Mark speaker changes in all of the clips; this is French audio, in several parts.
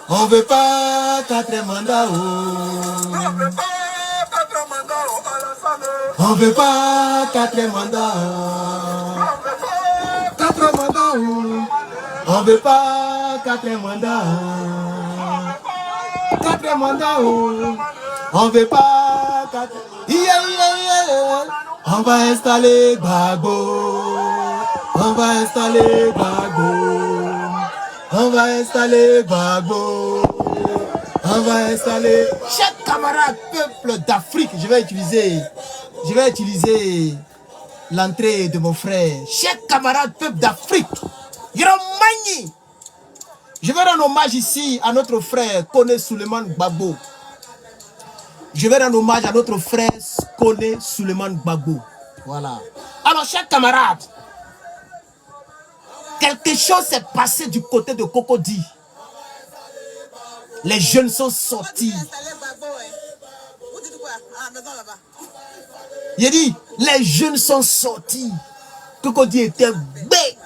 Speaker 1: On veut pas 4 mandats. On veut pas 4 mandats. 4 mandats. On veut pas 4 mandats. 4 mandats. On veut pas 4. On va installer Gbagbo. On va installer Gbagbo. On va installer Gbagbo. On va installer. Chers camarades, peuple d'Afrique, je vais utiliser l'entrée de mon frère. Chers camarades, peuple d'Afrique, Yoromani. Je vais rendre hommage ici à notre frère Kone Suleiman Gbagbo. Je vais rendre hommage à notre frère Kone Suleiman Gbagbo. Voilà. Alors, chers camarades, quelque chose s'est passé du côté de Cocody. Les jeunes sont sortis. Il dit, les jeunes sont sortis. Cocody était bé.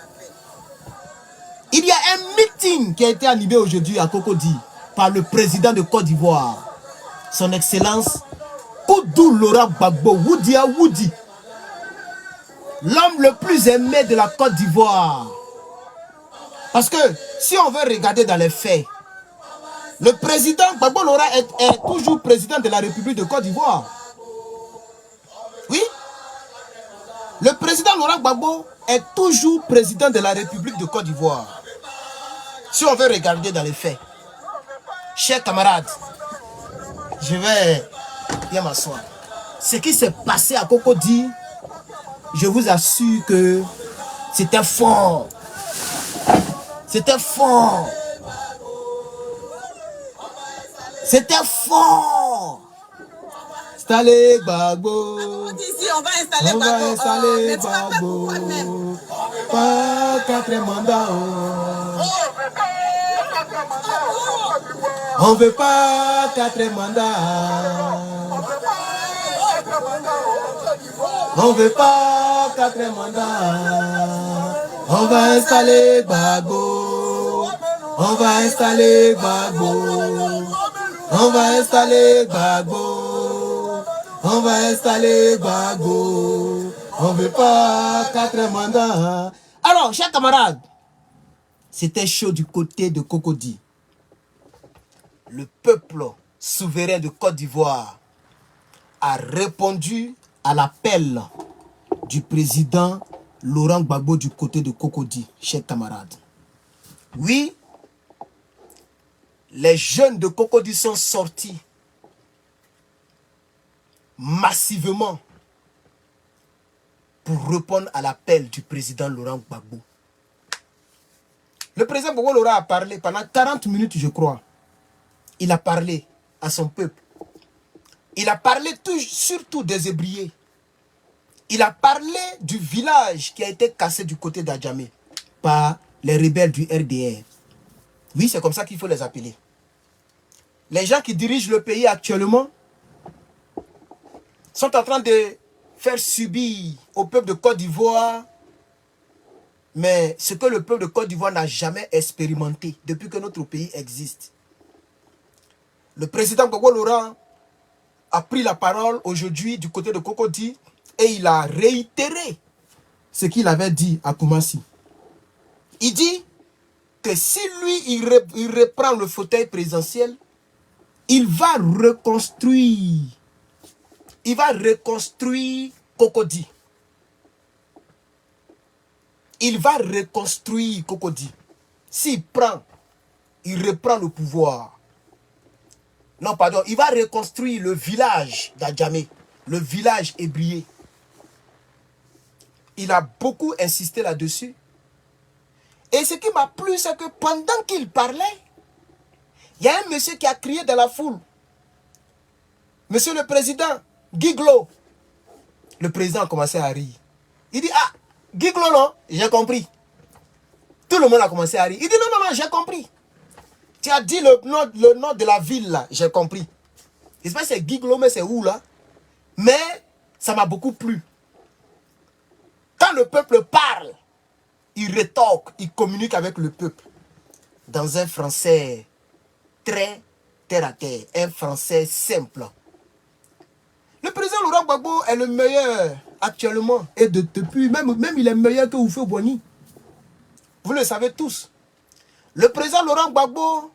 Speaker 1: Il y a un meeting qui a été animé aujourd'hui à Cocody par le président de Côte d'Ivoire, son excellence Koudou Laurent Gbagbo, Woody, l'homme le plus aimé de la Côte d'Ivoire. Parce que si on veut regarder dans les faits, le président Gbagbo Laurent est toujours président de la République de Côte d'Ivoire. Oui. Le président Laurent Gbagbo est toujours président de la République de Côte d'Ivoire. Si on veut regarder dans les faits, chers camarades, je vais bien m'asseoir. Ce qui s'est passé à Cocody, je vous assure que c'était fort. C'était fort. C'était fort. Installer Gbagbo.
Speaker 2: Ici, on va installer
Speaker 1: Gbagbo. Pas 4 mandats. On veut pas 4 mandats. On veut pas 4 mandats. On va installer Gbagbo. On va installer Gbagbo. On va installer Gbagbo. On va installer Gbagbo. On veut pas 4 mandats. Alors, chers camarades, c'était chaud du côté de Cocody. Le peuple souverain de Côte d'Ivoire a répondu à l'appel du président Laurent Gbagbo du côté de Cocody, chers camarades. Oui, les jeunes de Cocody sont sortis massivement pour répondre à l'appel du président Laurent Gbagbo. Le président Gbagbo Laurent a parlé pendant 40 minutes, je crois. Il a parlé à son peuple. Il a parlé surtout des ébriés. Il a parlé du village qui a été cassé du côté d'Adjamé par les rebelles du RDR. Oui, c'est comme ça qu'il faut les appeler. Les gens qui dirigent le pays actuellement sont en train de faire subir au peuple de Côte d'Ivoire, mais ce que le peuple de Côte d'Ivoire n'a jamais expérimenté depuis que notre pays existe. Le président Gbagbo Laurent a pris la parole aujourd'hui du côté de Cocody et il a réitéré ce qu'il avait dit à Koumassi. Il dit que si lui, il reprend le fauteuil présidentiel, il va reconstruire. Il va reconstruire Cocody. Il va reconstruire Cocody. S'il prend, il reprend le pouvoir. Non, pardon, il va reconstruire le village d'Adjamé, le village ébrié. Il a beaucoup insisté là-dessus. Et ce qui m'a plu, c'est que pendant qu'il parlait, il y a un monsieur qui a crié dans la foule. Monsieur le Président, Guiglo. Le président a commencé à rire. Il dit, ah, Guiglo non, j'ai compris. Tout le monde a commencé à rire. Il dit, non, non, non, j'ai compris. Tu as dit le nom de la ville là, j'ai compris. Je ne sais pas si c'est Guiglo, mais c'est où là. Mais ça m'a beaucoup plu. Quand le peuple parle, il rétorque, il communique avec le peuple. Dans un français très terre à terre, un Français simple. Le président Laurent Gbagbo est le meilleur actuellement. Et depuis, même il est meilleur que Oufé Boigny. Vous le savez tous. Le président Laurent Gbagbo,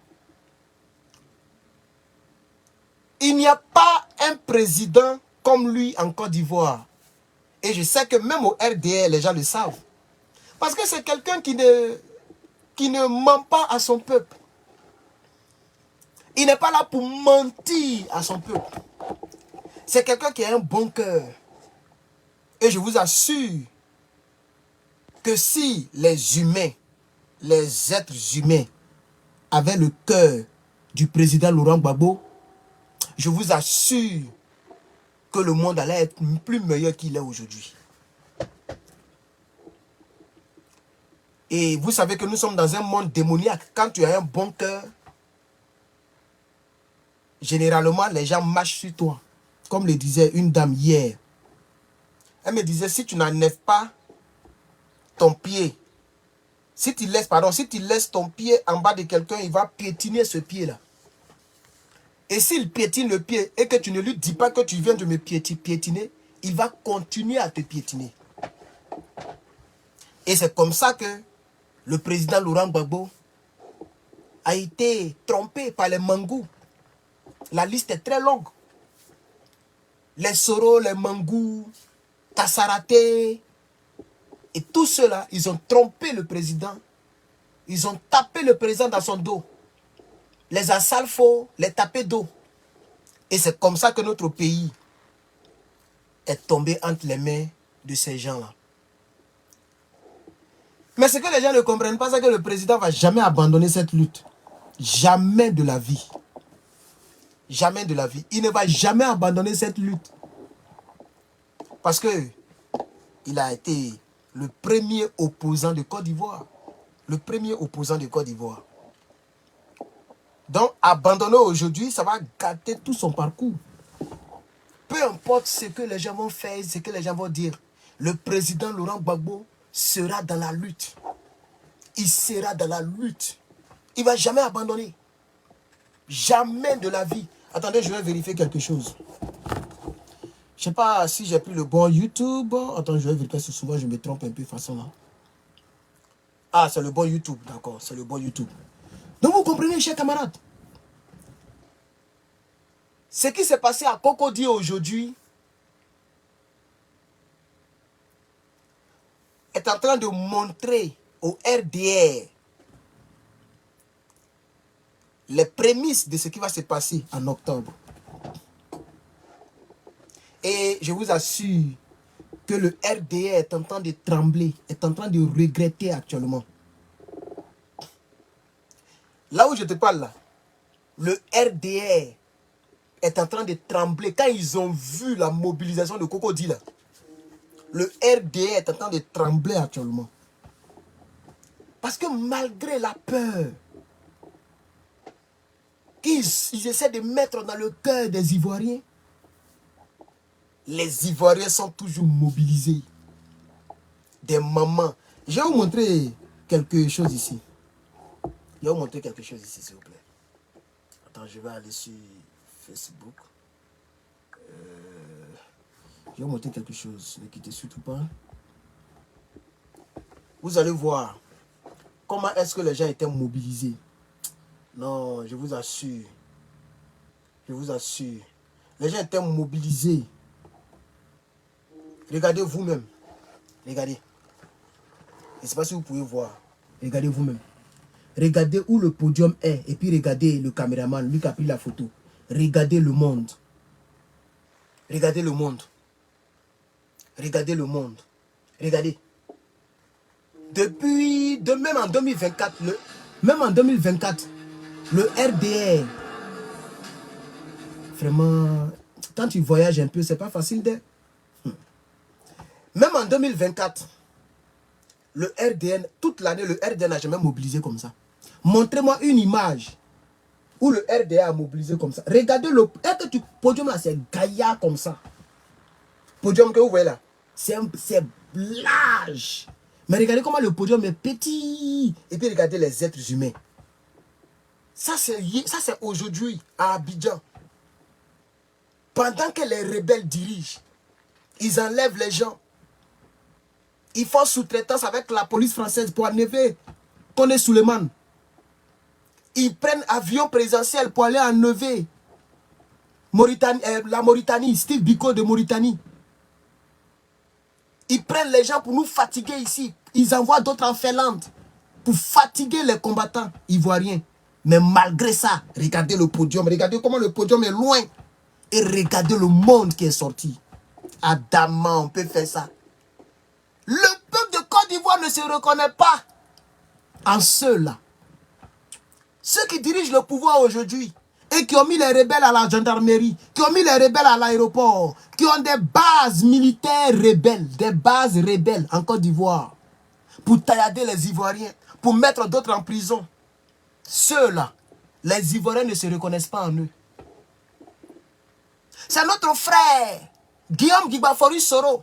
Speaker 1: il n'y a pas un président comme lui en Côte d'Ivoire. Et je sais que même au RDR, les gens le savent. Parce que c'est quelqu'un qui ne ment pas à son peuple. Il n'est pas là pour mentir à son peuple. C'est quelqu'un qui a un bon cœur. Et je vous assure que si les humains, les êtres humains avaient le cœur du président Laurent Gbagbo, je vous assure que le monde allait être plus meilleur qu'il est aujourd'hui. Et vous savez que nous sommes dans un monde démoniaque. Quand tu as un bon cœur, généralement les gens marchent sur toi. Comme le disait une dame hier. Elle me disait, si tu n'enlèves pas ton pied, si tu laisses ton pied en bas de quelqu'un, il va piétiner ce pied-là. Et s'il piétine le pied et que tu ne lui dis pas que tu viens de me piétiner, il va continuer à te piétiner. Et c'est comme ça que le président Laurent Gbagbo a été trompé par les Mangous. La liste est très longue. Les Soro, les Mangous, Tassaraté, et tous ceux-là, ils ont trompé le président. Ils ont tapé le président dans son dos. Les Assalfo, les tapés d'eau. Et c'est comme ça que notre pays est tombé entre les mains de ces gens-là. Mais ce que les gens ne comprennent pas, c'est que le président ne va jamais abandonner cette lutte. Jamais de la vie. Jamais de la vie. Il ne va jamais abandonner cette lutte. Parce que il a été le premier opposant de Côte d'Ivoire. Le premier opposant de Côte d'Ivoire. Donc, abandonner aujourd'hui, ça va gâter tout son parcours. Peu importe ce que les gens vont faire, ce que les gens vont dire, le président Laurent Gbagbo sera dans la lutte. Il sera dans la lutte. Il ne va jamais abandonner. Jamais de la vie. Attendez, je vais vérifier quelque chose. Je ne sais pas si j'ai pris le bon YouTube. Attends, je vais vérifier si souvent je me trompe un peu de façon là. Ah, c'est le bon YouTube, d'accord, c'est le bon YouTube. Donc vous comprenez, chers camarades. Ce qui s'est passé à Cocody aujourd'hui est en train de montrer au RDR les prémices de ce qui va se passer en octobre. Et je vous assure que le RDR est en train de trembler, est en train de regretter actuellement. Là où je te parle, là, le RDR est en train de trembler. Quand ils ont vu la mobilisation de Cocody, là, le RDR est en train de trembler actuellement. Parce que malgré la peur qu'ils essaient de mettre dans le cœur des Ivoiriens, les Ivoiriens sont toujours mobilisés. Des mamans. Je vais vous montrer quelque chose ici. Je vais vous montrer quelque chose ici, s'il vous plaît. Attends, je vais aller sur Facebook. Je vais vous montrer quelque chose. Ne quittez surtout pas. Vous allez voir comment est-ce que les gens étaient mobilisés. Non, je vous assure. Je vous assure. Les gens étaient mobilisés. Regardez vous-même. Regardez. Je ne sais pas si vous pouvez voir. Regardez vous-même. Regardez où le podium est. Et puis regardez le caméraman, lui qui a pris la photo. Regardez le monde. Regardez le monde. Regardez le monde. Regardez. Depuis, même en 2024, le RDR, vraiment, quand tu voyages un peu, c'est pas facile de... Même en 2024, le RDN, toute l'année, le RDN n'a jamais mobilisé comme ça. Montrez-moi une image où le RDN a mobilisé comme ça. Regardez le podium là, c'est gaillard comme ça. Podium que vous voyez là, c'est large. Mais regardez comment le podium est petit. Et puis regardez les êtres humains. Ça, c'est aujourd'hui à Abidjan. Pendant que les rebelles dirigent, ils enlèvent les gens. Ils font sous-traitance avec la police française pour enlever Koné Souleymane. Ils prennent avion présidentiel pour aller enlever la Mauritanie, Steve Biko de Mauritanie. Ils prennent les gens pour nous fatiguer ici. Ils envoient d'autres en Finlande pour fatiguer les combattants ivoiriens. Mais malgré ça, regardez le podium. Regardez comment le podium est loin. Et regardez le monde qui est sorti. Adamant, on peut faire ça. Le peuple de Côte d'Ivoire ne se reconnaît pas en ceux-là. Ceux qui dirigent le pouvoir aujourd'hui et qui ont mis les rebelles à la gendarmerie, qui ont mis les rebelles à l'aéroport, qui ont des bases militaires rebelles, des bases rebelles en Côte d'Ivoire, pour taillader les Ivoiriens, pour mettre d'autres en prison. Ceux-là, les Ivoiriens ne se reconnaissent pas en eux. C'est notre frère, Guillaume Guibafori Soro,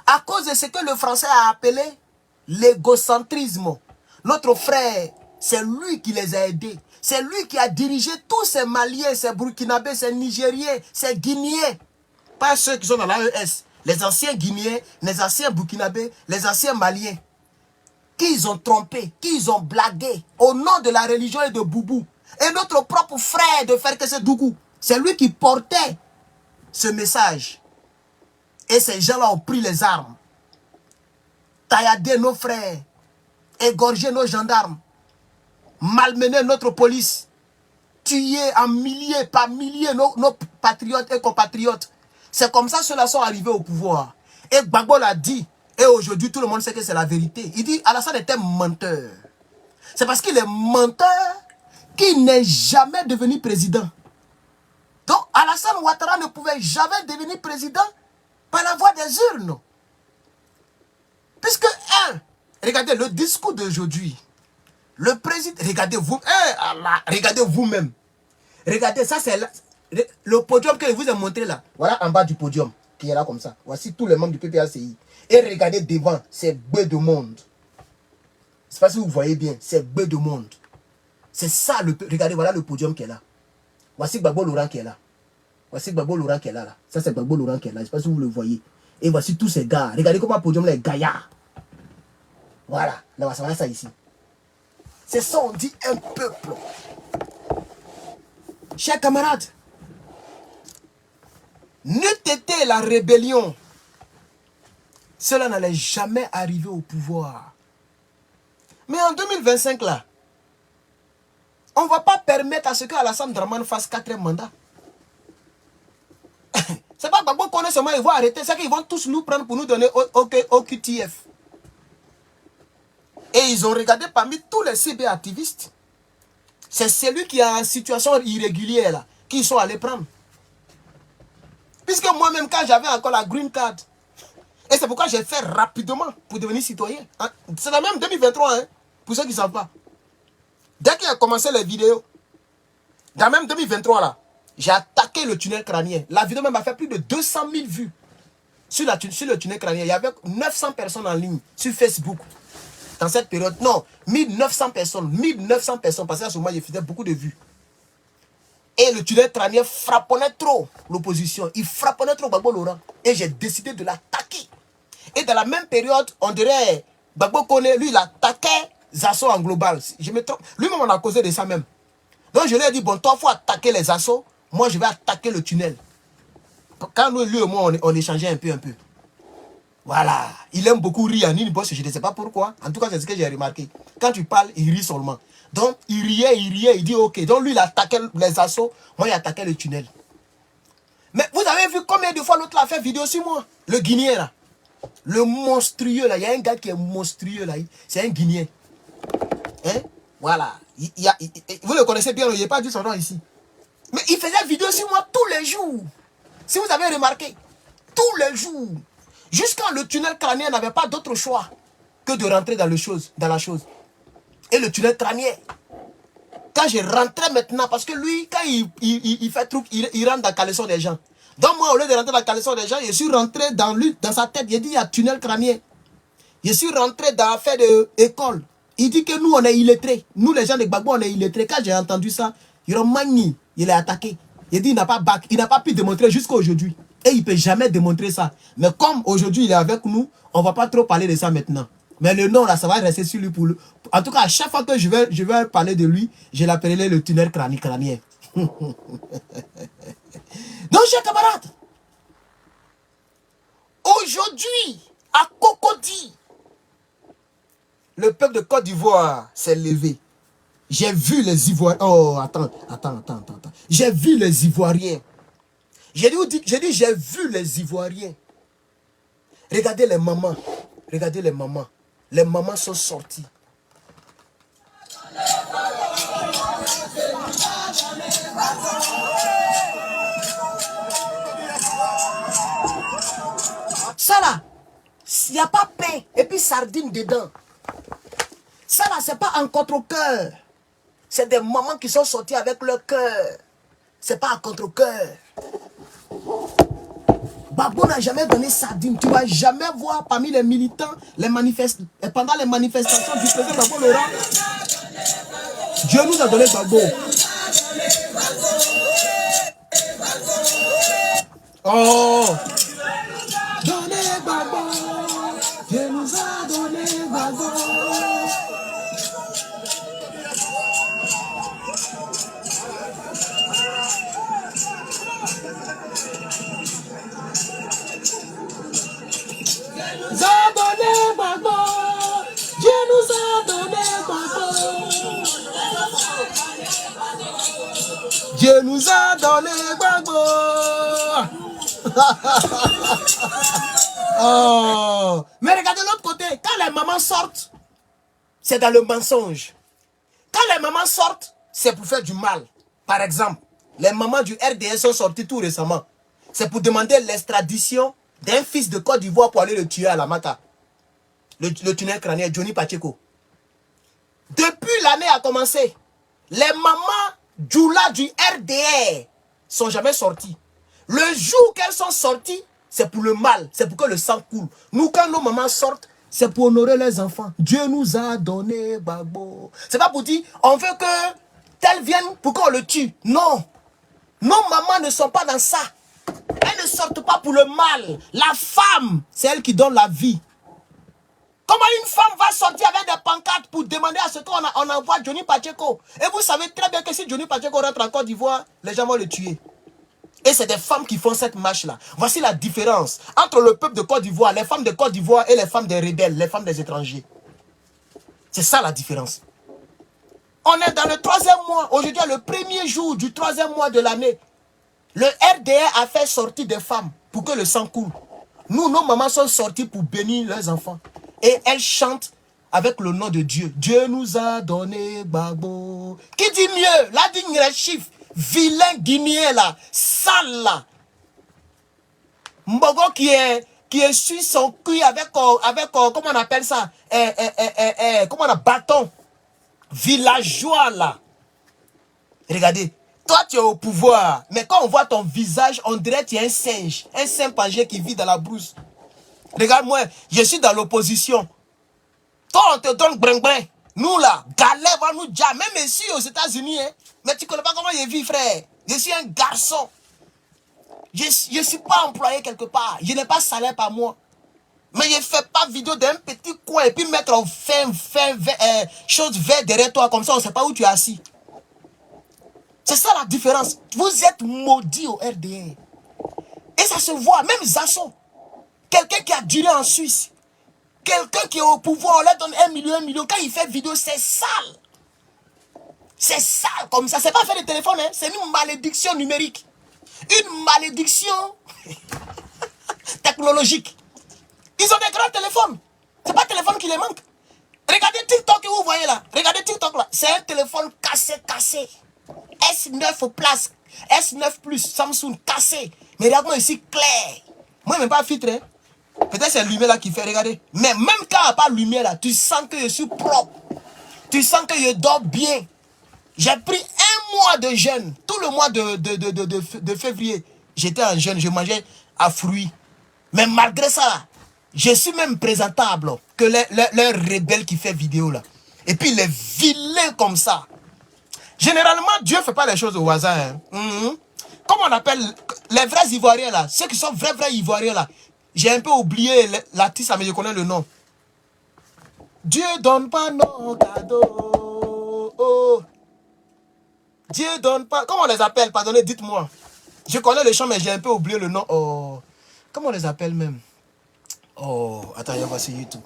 Speaker 1: à cause de ce que le français a appelé l'égocentrisme. Notre frère, c'est lui qui les a aidés. C'est lui qui a dirigé tous ces Maliens, ces Burkinabés, ces Nigériens, ces Guinéens. Pas ceux qui sont dans l'AES. Les anciens Guinéens, les anciens Burkinabés, les anciens Maliens. Qui ils ont trompé, qui ils ont blagué au nom de la religion et de Boubou. Et notre propre frère de Ferkese Dougou, c'est lui qui portait ce message. Et ces gens-là ont pris les armes. Tailladé nos frères. Égorgé nos gendarmes. Malmené notre police. Tué en milliers, par milliers nos patriotes et compatriotes. C'est comme ça ceux-là sont arrivés au pouvoir. Et Gbagbo l'a dit. Et aujourd'hui, tout le monde sait que c'est la vérité. Il dit Alassane était menteur. C'est parce qu'il est menteur qu'il n'est jamais devenu président. Donc Alassane Ouattara ne pouvait jamais devenir président par la voie des urnes. Puisque, regardez le discours d'aujourd'hui. Le président, regardez-vous, regardez vous-même. Regardez, ça c'est le podium que je vous ai montré là. Voilà en bas du podium, qui est là comme ça. Voici tous les membres du PPACI. Et regardez devant, c'est bœuf de monde. Je ne sais pas si vous voyez bien, c'est bœuf de monde. C'est ça, regardez, voilà le podium qui est là. Voici Gbagbo Laurent qui est là. Voici Gbagbo Laurent qui est là. Ça, c'est Gbagbo Laurent qui est là. Je ne sais pas si vous le voyez. Et voici tous ces gars. Regardez comment le podium là est gaillard. Voilà. Là, ça va ça ici. C'est ça, on dit un peuple. Chers camarades, n'eût été la rébellion, cela n'allait jamais arriver au pouvoir. Mais en 2025, là, on ne va pas permettre à ce que Alassane Dramane fasse 4e mandat. C'est pas Gbagbo qu'on est seulement, ils vont arrêter. C'est qu'ils vont tous nous prendre pour nous donner au QTF. Et ils ont regardé parmi tous les CB activistes. C'est celui qui est en situation irrégulière là, qu'ils sont allés prendre. Puisque moi-même, quand j'avais encore la green card, et c'est pourquoi j'ai fait rapidement pour devenir citoyen. C'est la même 2023, hein, pour ceux qui ne savent pas. Dès qu'il a commencé les vidéos, dans la même 2023 là, j'ai attaqué le tunnel crânien. La vidéo même a fait plus de 200 000 vues sur le tunnel crânien. Il y avait 900 personnes en ligne sur Facebook. Dans cette période, non, 1900 personnes, parce que à ce moment, il faisait beaucoup de vues. Et le tunnel crânien frapponnait trop l'opposition. Il frapponnait trop Gbagbo Laurent. Et j'ai décidé de l'attaquer. Et dans la même période, on dirait, Gbagbo Koné, lui, il attaquait Zasso en global. Je me trompe. Lui-même, on a causé de ça même. Donc, je lui ai dit, bon, toi, il faut attaquer les Zassos. Moi, je vais attaquer le tunnel. Quand lui et moi, on échangeait un peu. Voilà. Il aime beaucoup rire. Je ne sais pas pourquoi. En tout cas, c'est ce que j'ai remarqué. Quand tu parles, il rit seulement. Donc, il riait, il dit OK. Donc, lui, il attaquait les Zassos. Moi, il attaquait le tunnel. Mais vous avez vu combien de fois l'autre a fait vidéo sur moi? Le Guinéen, là. Le monstrueux, là. Il y a un gars qui est monstrueux, là. C'est un Guinéen. Hein? Voilà. Vous le connaissez bien, il n'a pas dit son nom ici. Mais il faisait vidéo sur moi tous les jours. Si vous avez remarqué, tous les jours. Jusqu'à le tunnel crânien n'avait pas d'autre choix que de rentrer dans la chose. Et le tunnel crânien, quand je rentrais maintenant, parce que lui, quand il fait truc, il rentre dans la caleçon des gens. Donc moi, au lieu de rentrer dans la caleçon des gens, je suis rentré dans sa tête. Il dit, il y a tunnel crânien. Je suis rentré dans l'affaire de école. Il dit que nous, on est illettrés. Nous, les gens de Gbagbo, on est illettrés. Quand j'ai entendu ça, Magni, il est attaqué. Il dit qu'il n'a pas bac. Il n'a pas pu démontrer jusqu'à aujourd'hui. Et il ne peut jamais démontrer ça. Mais comme aujourd'hui, il est avec nous, on ne va pas trop parler de ça maintenant. Mais le nom, là, ça va rester sur lui pour le... En tout cas, à chaque fois que je vais parler de lui, je l'appellerai le tunnel crânien. Donc, chers camarades, aujourd'hui, à Cocody, le peuple de Côte d'Ivoire s'est levé. J'ai vu les Ivoiriens. Oh, attends. J'ai vu les Ivoiriens. J'ai vu les Ivoiriens. Regardez les mamans. Regardez les mamans. Les mamans sont sorties. Ça là, il n'y a pas pain et puis sardine dedans. Ça là, c'est pas un contre-cœur. C'est des mamans qui sont sorties avec leur cœur. C'est pas un contre-cœur. Gbagbo n'a jamais donné sardine. Tu ne vas jamais voir parmi les militants, pendant les manifestations du président Gbagbo Laurent. Dieu nous a donné Gbagbo. Oh! Donné Gbagbo. Dieu nous a donné Gbagbo. Dieu nous a donné Gbagbo. Dieu nous a donné Gbagbo. Oh. Mais regardez l'autre côté. Quand les mamans sortent, c'est dans le mensonge. Quand les mamans sortent, c'est pour faire du mal. Par exemple, les mamans du RDS sont sorties tout récemment. C'est pour demander l'extradition d'un fils de Côte d'Ivoire pour aller le tuer à la Mata. Le tunnel crânien, Johnny Pacheco. Depuis l'année a commencé, les mamans Djoula du RDR sont jamais sorties. Le jour qu'elles sont sorties, c'est pour le mal, c'est pour que le sang coule. Nous, quand nos mamans sortent, c'est pour honorer les enfants. Dieu nous a donné Gbagbo. C'est pas pour dire, on veut que tel vienne pour qu'on le tue. Non. Nos mamans ne sont pas dans ça. Elles ne sortent pas pour le mal. La femme, c'est elle qui donne la vie. Comment une femme va sortir avec des pancartes pour demander à ce qu'on envoie Johnny Pacheco? Et vous savez très bien que si Johnny Pacheco rentre en Côte d'Ivoire, les gens vont le tuer. Et c'est des femmes qui font cette marche-là. Voici la différence entre le peuple de Côte d'Ivoire, les femmes de Côte d'Ivoire et les femmes des rebelles, les femmes des étrangers. C'est ça la différence. On est dans le 3e mois. Aujourd'hui, le 1er jour du 3e mois de l'année. Le RDR a fait sortir des femmes pour que le sang coule. Nous, nos mamans sont sorties pour bénir leurs enfants. Et elles chantent avec le nom de Dieu. Dieu nous a donné Gbagbo. Qui dit mieux? La digne chiffre. Vilain Guinéen là. Sale là. Mbogo qui est sur son cul avec comment on appelle ça? Comment on a bâton. Villageois là. Regardez. Toi, tu es au pouvoir. Mais quand on voit ton visage, on dirait que tu es un singe. Un chimpanzé qui vit dans la brousse. Regarde-moi, je suis dans l'opposition. Toi, on te donne brin-brin. Nous, là, galère va nous dire. Même ici, aux États-Unis, hein. Mais tu ne connais pas comment je vis, frère. Je suis un garçon. Je ne suis pas employé quelque part. Je n'ai pas salaire par mois. Mais je ne fais pas vidéo d'un petit coin et puis mettre chose verte derrière toi. Comme ça, on ne sait pas où tu es assis. C'est ça la différence. Vous êtes maudits au RDR. Et ça se voit. Même Zasso. Quelqu'un qui a duré en Suisse. Quelqu'un qui est au pouvoir, on leur donne 1 million. Quand il fait vidéo, c'est sale. C'est sale comme ça. C'est pas fait de téléphone, hein. C'est une malédiction numérique. Une malédiction technologique. Ils ont des grands téléphones. C'est pas le téléphone qui les manque. Regardez TikTok que vous voyez là. Regardez TikTok là. C'est un téléphone cassé. S9 Plus. S9 Plus. Samsung cassé. Mais regarde-moi ici clair. Moi, je n'aime pas filtre. Hein. Peut-être c'est la lumière là qui fait, regardez. Mais même quand il n'y a pas de lumière là, tu sens que je suis propre. Tu sens que je dors bien. J'ai pris 1 mois de jeûne. Tout le mois de février, j'étais en jeûne. Je mangeais à fruits. Mais malgré ça, là, je suis même présentable que leur rebelle qui fait vidéo là. Et puis il est vilain comme ça. Généralement, Dieu ne fait pas les choses aux voisins. Hein. Comment on appelle les vrais Ivoiriens là? Ceux qui sont vrais Ivoiriens là. J'ai un peu oublié l'artiste, mais je connais le nom. Dieu donne pas nos cadeaux. Oh. Dieu donne pas... Comment on les appelle? Pardonnez, dites-moi. Je connais le chant, mais j'ai un peu oublié le nom. Oh. Comment on les appelle même? Oh, attends, on va sur YouTube.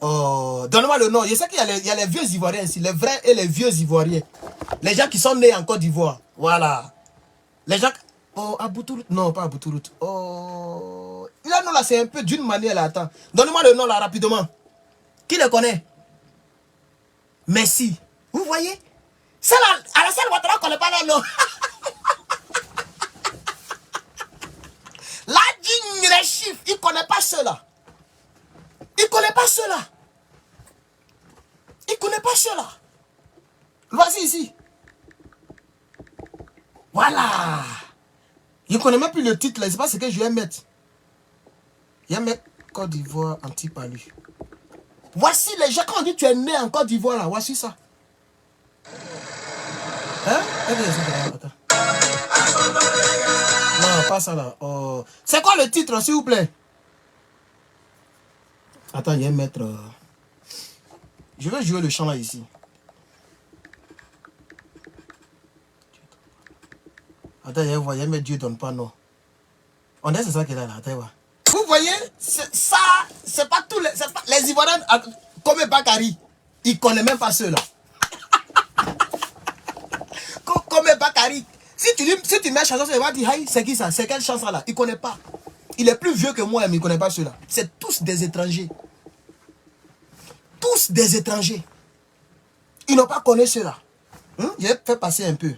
Speaker 1: Oh, donne-moi le nom. Je sais qu'il y a les vieux Ivoiriens ici, les vrais et les vieux Ivoiriens. Les gens qui sont nés en Côte d'Ivoire. Voilà. Les gens... Oh, Aboutourou. Non, pas Aboutourou. Oh. Là, non, là, c'est un peu d'une manière, là. Attends. Donne-moi le nom, là, rapidement. Qui le connaît? Messi. Vous voyez? C'est là, à la salle Ouattara, on ne connaît pas leur nom. Là, digne les chiffres. Il ne connaît pas ceux-là. Il ne connaît pas ceux-là. Il ne connaît pas ceux-là. Voici ici. Voilà. Je ne connais même plus le titre là. Je ne sais pas ce que je vais mettre. Je vais mettre Côte d'Ivoire anti-palu. Voici les gens. Quand on dit tu es né en Côte d'Ivoire là. Voici ça. Hein? Attends. Non, pas ça là. Oh. C'est quoi le titre s'il vous plaît? Attends, je vais mettre... Je vais jouer le chant là ici. Attends, je vais mettre Dieu donne pas non. On est c'est ça qu'il a là. Attends, vous voyez, ça, c'est pas tous les Ivoiriens comme Bakary. Ils ne connaissent même pas ceux-là. Comme Bakary. Si tu mets chanson, il va dire, hey, c'est qui ça? C'est quelle chanson là? Il ne connaît pas. Il est plus vieux que moi, mais il ne connaît pas ceux-là. C'est tous des étrangers. Tous des étrangers. Ils n'ont pas connu cela. Je vais faire passer un peu.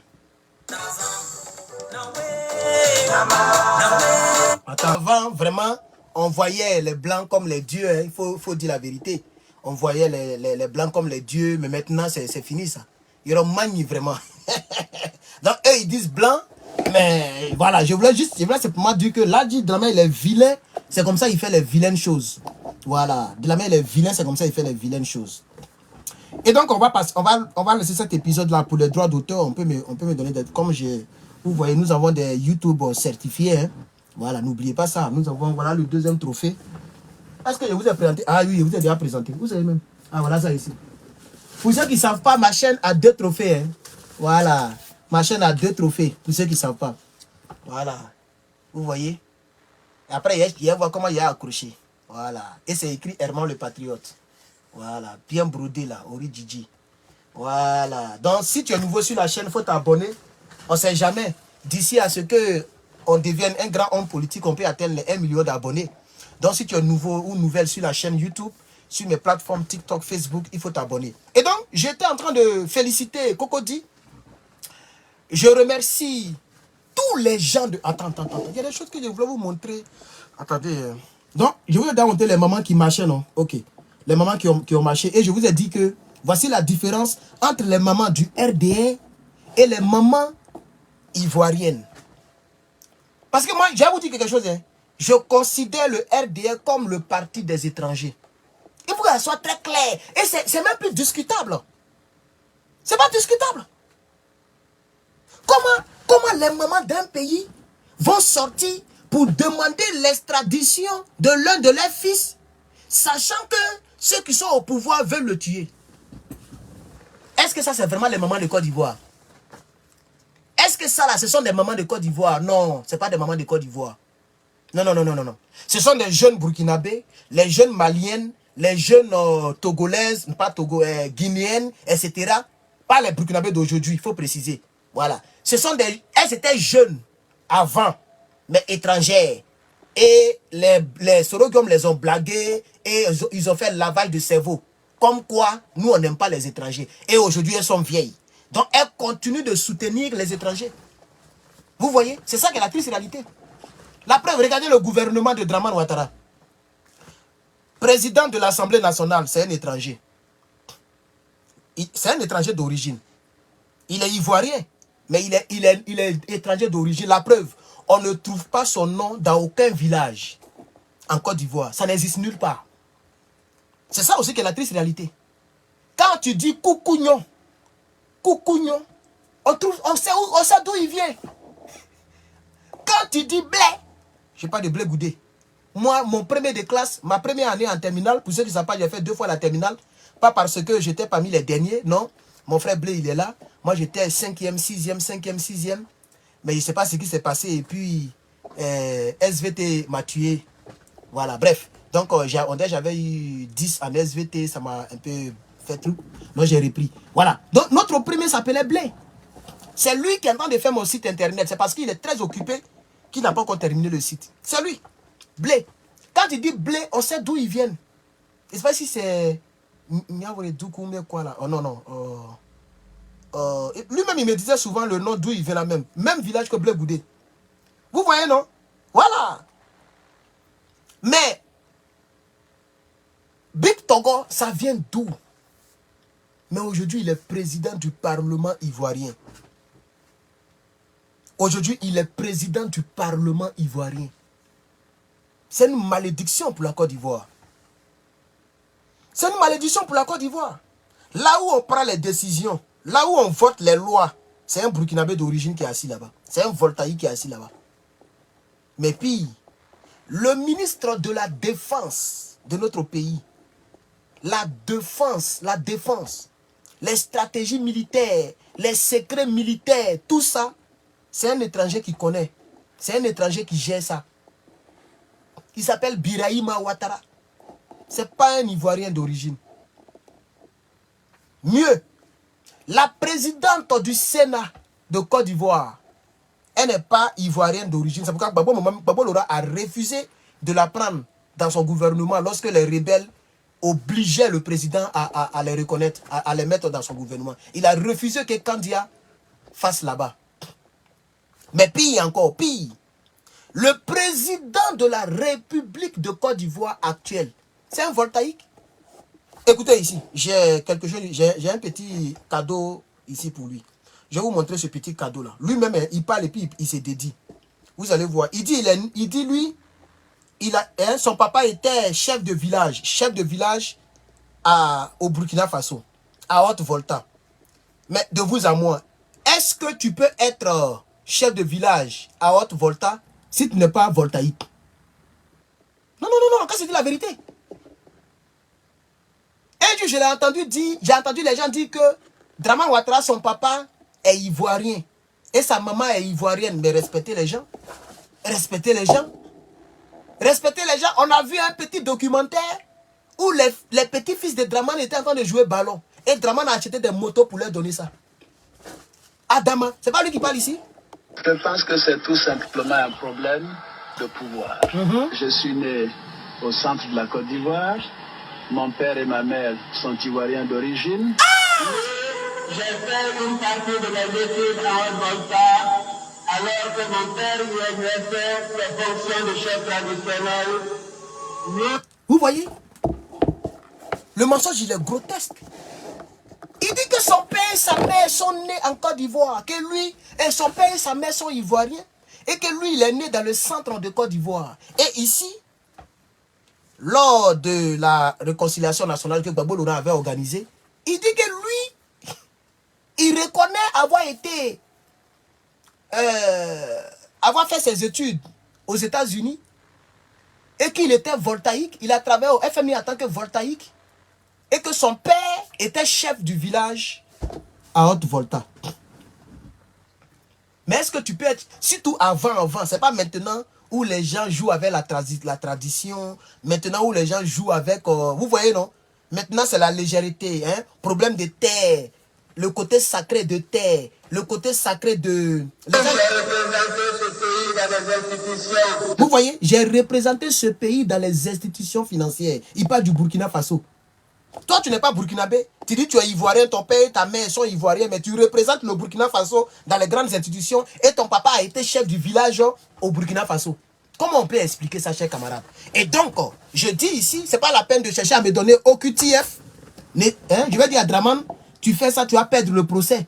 Speaker 1: Attends, avant, vraiment, on voyait les blancs comme les dieux. Hein. Il faut dire la vérité. On voyait les blancs comme les dieux, mais maintenant, c'est fini ça. Ils ont manié vraiment. Donc, eux, ils disent blanc, mais voilà, je voulais simplement dire que là, Dramé, il est vilain. C'est comme ça qu'il fait les vilaines choses. Voilà. Dramé, il est vilain, c'est comme ça qu'il fait les vilaines choses. Et donc, on va laisser cet épisode-là pour les droits d'auteur. On peut me donner des... Comme vous voyez, nous avons des YouTube certifiés. Hein. Voilà, n'oubliez pas ça. Nous avons, voilà, le deuxième trophée. Est-ce que je vous ai présenté? Ah oui, je vous ai déjà présenté. Vous savez même. Ah, voilà ça ici. Pour ceux qui ne savent pas, ma chaîne a 2 trophées. Hein. Voilà. Ma chaîne a 2 trophées. Pour ceux qui ne savent pas. Voilà. Vous voyez? Et après, il y a voir comment il y a accroché. Voilà. Et c'est écrit Herman le Patriote. Voilà. Bien brodé là. Ori Djidji. Voilà. Donc, si tu es nouveau sur la chaîne, il faut t'abonner. On ne sait jamais. D'ici à ce que on devienne un grand homme politique, on peut atteindre les 1 million d'abonnés. Donc, si tu es nouveau ou nouvelle sur la chaîne YouTube, sur mes plateformes TikTok, Facebook, il faut t'abonner. Et donc, j'étais en train de féliciter Cocody. Je remercie tous les gens de... Attends. Il y a des choses que je voulais vous montrer. Attendez. Donc, je vous ai montré les mamans qui marchaient, non? Ok. Les mamans qui ont marché. Et je vous ai dit que voici la différence entre les mamans du RDR et les mamans ivoiriennes. Parce que moi, je vais vous dire quelque chose. Hein. Je considère le RDR comme le parti des étrangers. Il faut que ça soit très clair. Et c'est même plus discutable. C'est pas discutable. Comment les mamans d'un pays vont sortir pour demander l'extradition de l'un de leurs fils, sachant que ceux qui sont au pouvoir veulent le tuer? Est-ce que ça, c'est vraiment les mamans de Côte d'Ivoire? Est-ce que ça, là, ce sont des mamans de Côte d'Ivoire? Non, ce n'est pas des mamans de Côte d'Ivoire. Non. Ce sont des jeunes burkinabés, les jeunes maliennes, les jeunes togolaises, pas guinéennes, etc. Pas les burkinabés d'aujourd'hui, il faut préciser. Voilà. Elles étaient jeunes avant, mais étrangères. Et les Sorogum les ont blaguées et ils ont fait le lavage de cerveau. Comme quoi, nous, on n'aime pas les étrangers. Et aujourd'hui, elles sont vieilles. Donc, elles continuent de soutenir les étrangers. Vous voyez? C'est ça qui est la triste réalité. La preuve, regardez le gouvernement de Dramane Ouattara. Président de l'Assemblée nationale, c'est un étranger. C'est un étranger d'origine. Il est ivoirien, mais il est étranger d'origine. La preuve, on ne trouve pas son nom dans aucun village en Côte d'Ivoire. Ça n'existe nulle part. C'est ça aussi qui est la triste réalité. Quand tu dis coucougnon, on sait d'où il vient. Quand tu dis blé, je parle de blé goudé. Moi, mon premier de classe, ma première année en terminale, pour ceux qui ne savent pas, j'ai fait 2 fois la terminale. Pas parce que j'étais parmi les derniers, non. Mon frère Blé, il est là. Moi, j'étais 5e, 6e, 5e, 6e. Mais je ne sais pas ce qui s'est passé. Et puis, SVT m'a tué. Voilà, bref. Donc, j'avais eu 10 en SVT. Ça m'a un peu fait tout. Moi, j'ai repris. Voilà. Donc, notre premier s'appelait Blé. C'est lui qui est en train de faire mon site internet. C'est parce qu'il est très occupé qu'il n'a pas encore terminé le site. C'est lui. Blé. Quand il dit blé, on sait d'où ils viennent. Je ne sais pas si c'est... quoi là. Oh non, non. Lui-même, il me disait souvent le nom d'où il vient là même. Même village que Blé Goudé. Vous voyez, non? Voilà. Mais, Big Togo, ça vient d'où? Mais aujourd'hui, il est président du Parlement ivoirien. Aujourd'hui, il est président du Parlement ivoirien. C'est une malédiction pour la Côte d'Ivoire. C'est une malédiction pour la Côte d'Ivoire. Là où on prend les décisions, là où on vote les lois, c'est un Burkinabé d'origine qui est assis là-bas. C'est un Voltaïque qui est assis là-bas. Mais puis, le ministre de la Défense de notre pays, la défense, les stratégies militaires, les secrets militaires, tout ça, c'est un étranger qui connaît. C'est un étranger qui gère ça. Il s'appelle Birahima Ouattara. Ce n'est pas un Ivoirien d'origine. Mieux, la présidente du Sénat de Côte d'Ivoire, elle n'est pas ivoirienne d'origine. C'est pourquoi Gbagbo Lora a refusé de la prendre dans son gouvernement lorsque les rebelles obligeaient le président à les reconnaître, à les mettre dans son gouvernement. Il a refusé que Kandia fasse là-bas. Mais pire encore, pire. Le président de la République de Côte d'Ivoire actuelle, c'est un Voltaïque. Écoutez ici, j'ai quelque chose, j'ai un petit cadeau ici pour lui. Je vais vous montrer ce petit cadeau-là. Lui-même, il parle et puis il se dédie. Vous allez voir. Il dit lui, son papa était chef de village au Burkina Faso, à Haute-Volta. Mais de vous à moi, est-ce que tu peux être chef de village à Haute-Volta si tu n'es pas voltaïque? Non, quand c'est dit la vérité. Un jour, j'ai entendu les gens dire que Draman Ouattara, son papa est ivoirien. Et sa maman est ivoirienne. Mais respectez les gens. Respectez les gens. Respectez les gens. On a vu un petit documentaire où les petits-fils de Draman étaient en train de jouer ballon. Et Draman a acheté des motos pour leur donner ça. Adama, c'est pas lui qui parle ici?
Speaker 3: Je pense que c'est tout simplement un problème de pouvoir. Je suis né au centre de la Côte d'Ivoire. Mon père et ma mère sont ivoiriens d'origine.
Speaker 4: J'ai fait une partie de mes études à Haute-Volta, alors que mon père y exerçait ses fonctions de chef traditionnel.
Speaker 1: Vous voyez? Le mensonge, il est grotesque. Il dit que son père et sa mère sont nés en Côte d'Ivoire, que lui et son père et sa mère sont ivoiriens, et que lui, il est né dans le centre de Côte d'Ivoire. Et ici, lors de la réconciliation nationale que Gbagbo Lora avait organisée, il dit que lui, il reconnaît avoir fait ses études aux États-Unis et qu'il était voltaïque. Il a travaillé au FMI en tant que voltaïque et que son père était chef du village à Haute-Volta. Mais est-ce que tu peux être, surtout avant, c'est pas maintenant où les gens jouent avec la tradition, maintenant où les gens jouent avec, vous voyez non? Maintenant c'est la légèreté, hein? Problème de terre, le côté sacré de terre, le côté sacré de...
Speaker 4: J'ai représenté ce pays dans les institutions.
Speaker 1: Vous voyez, j'ai représenté ce pays dans les institutions financières. Il parle du Burkina Faso. Toi, tu n'es pas burkinabé. Tu dis que tu es ivoirien, ton père et ta mère sont ivoiriens, mais tu représentes le Burkina Faso dans les grandes institutions et ton papa a été chef du village au Burkina Faso. Comment on peut expliquer ça, chers camarades? Et donc, je dis ici, ce n'est pas la peine de chercher à me donner au QTF. Je vais dire à Draman, tu fais ça, tu vas perdre le procès.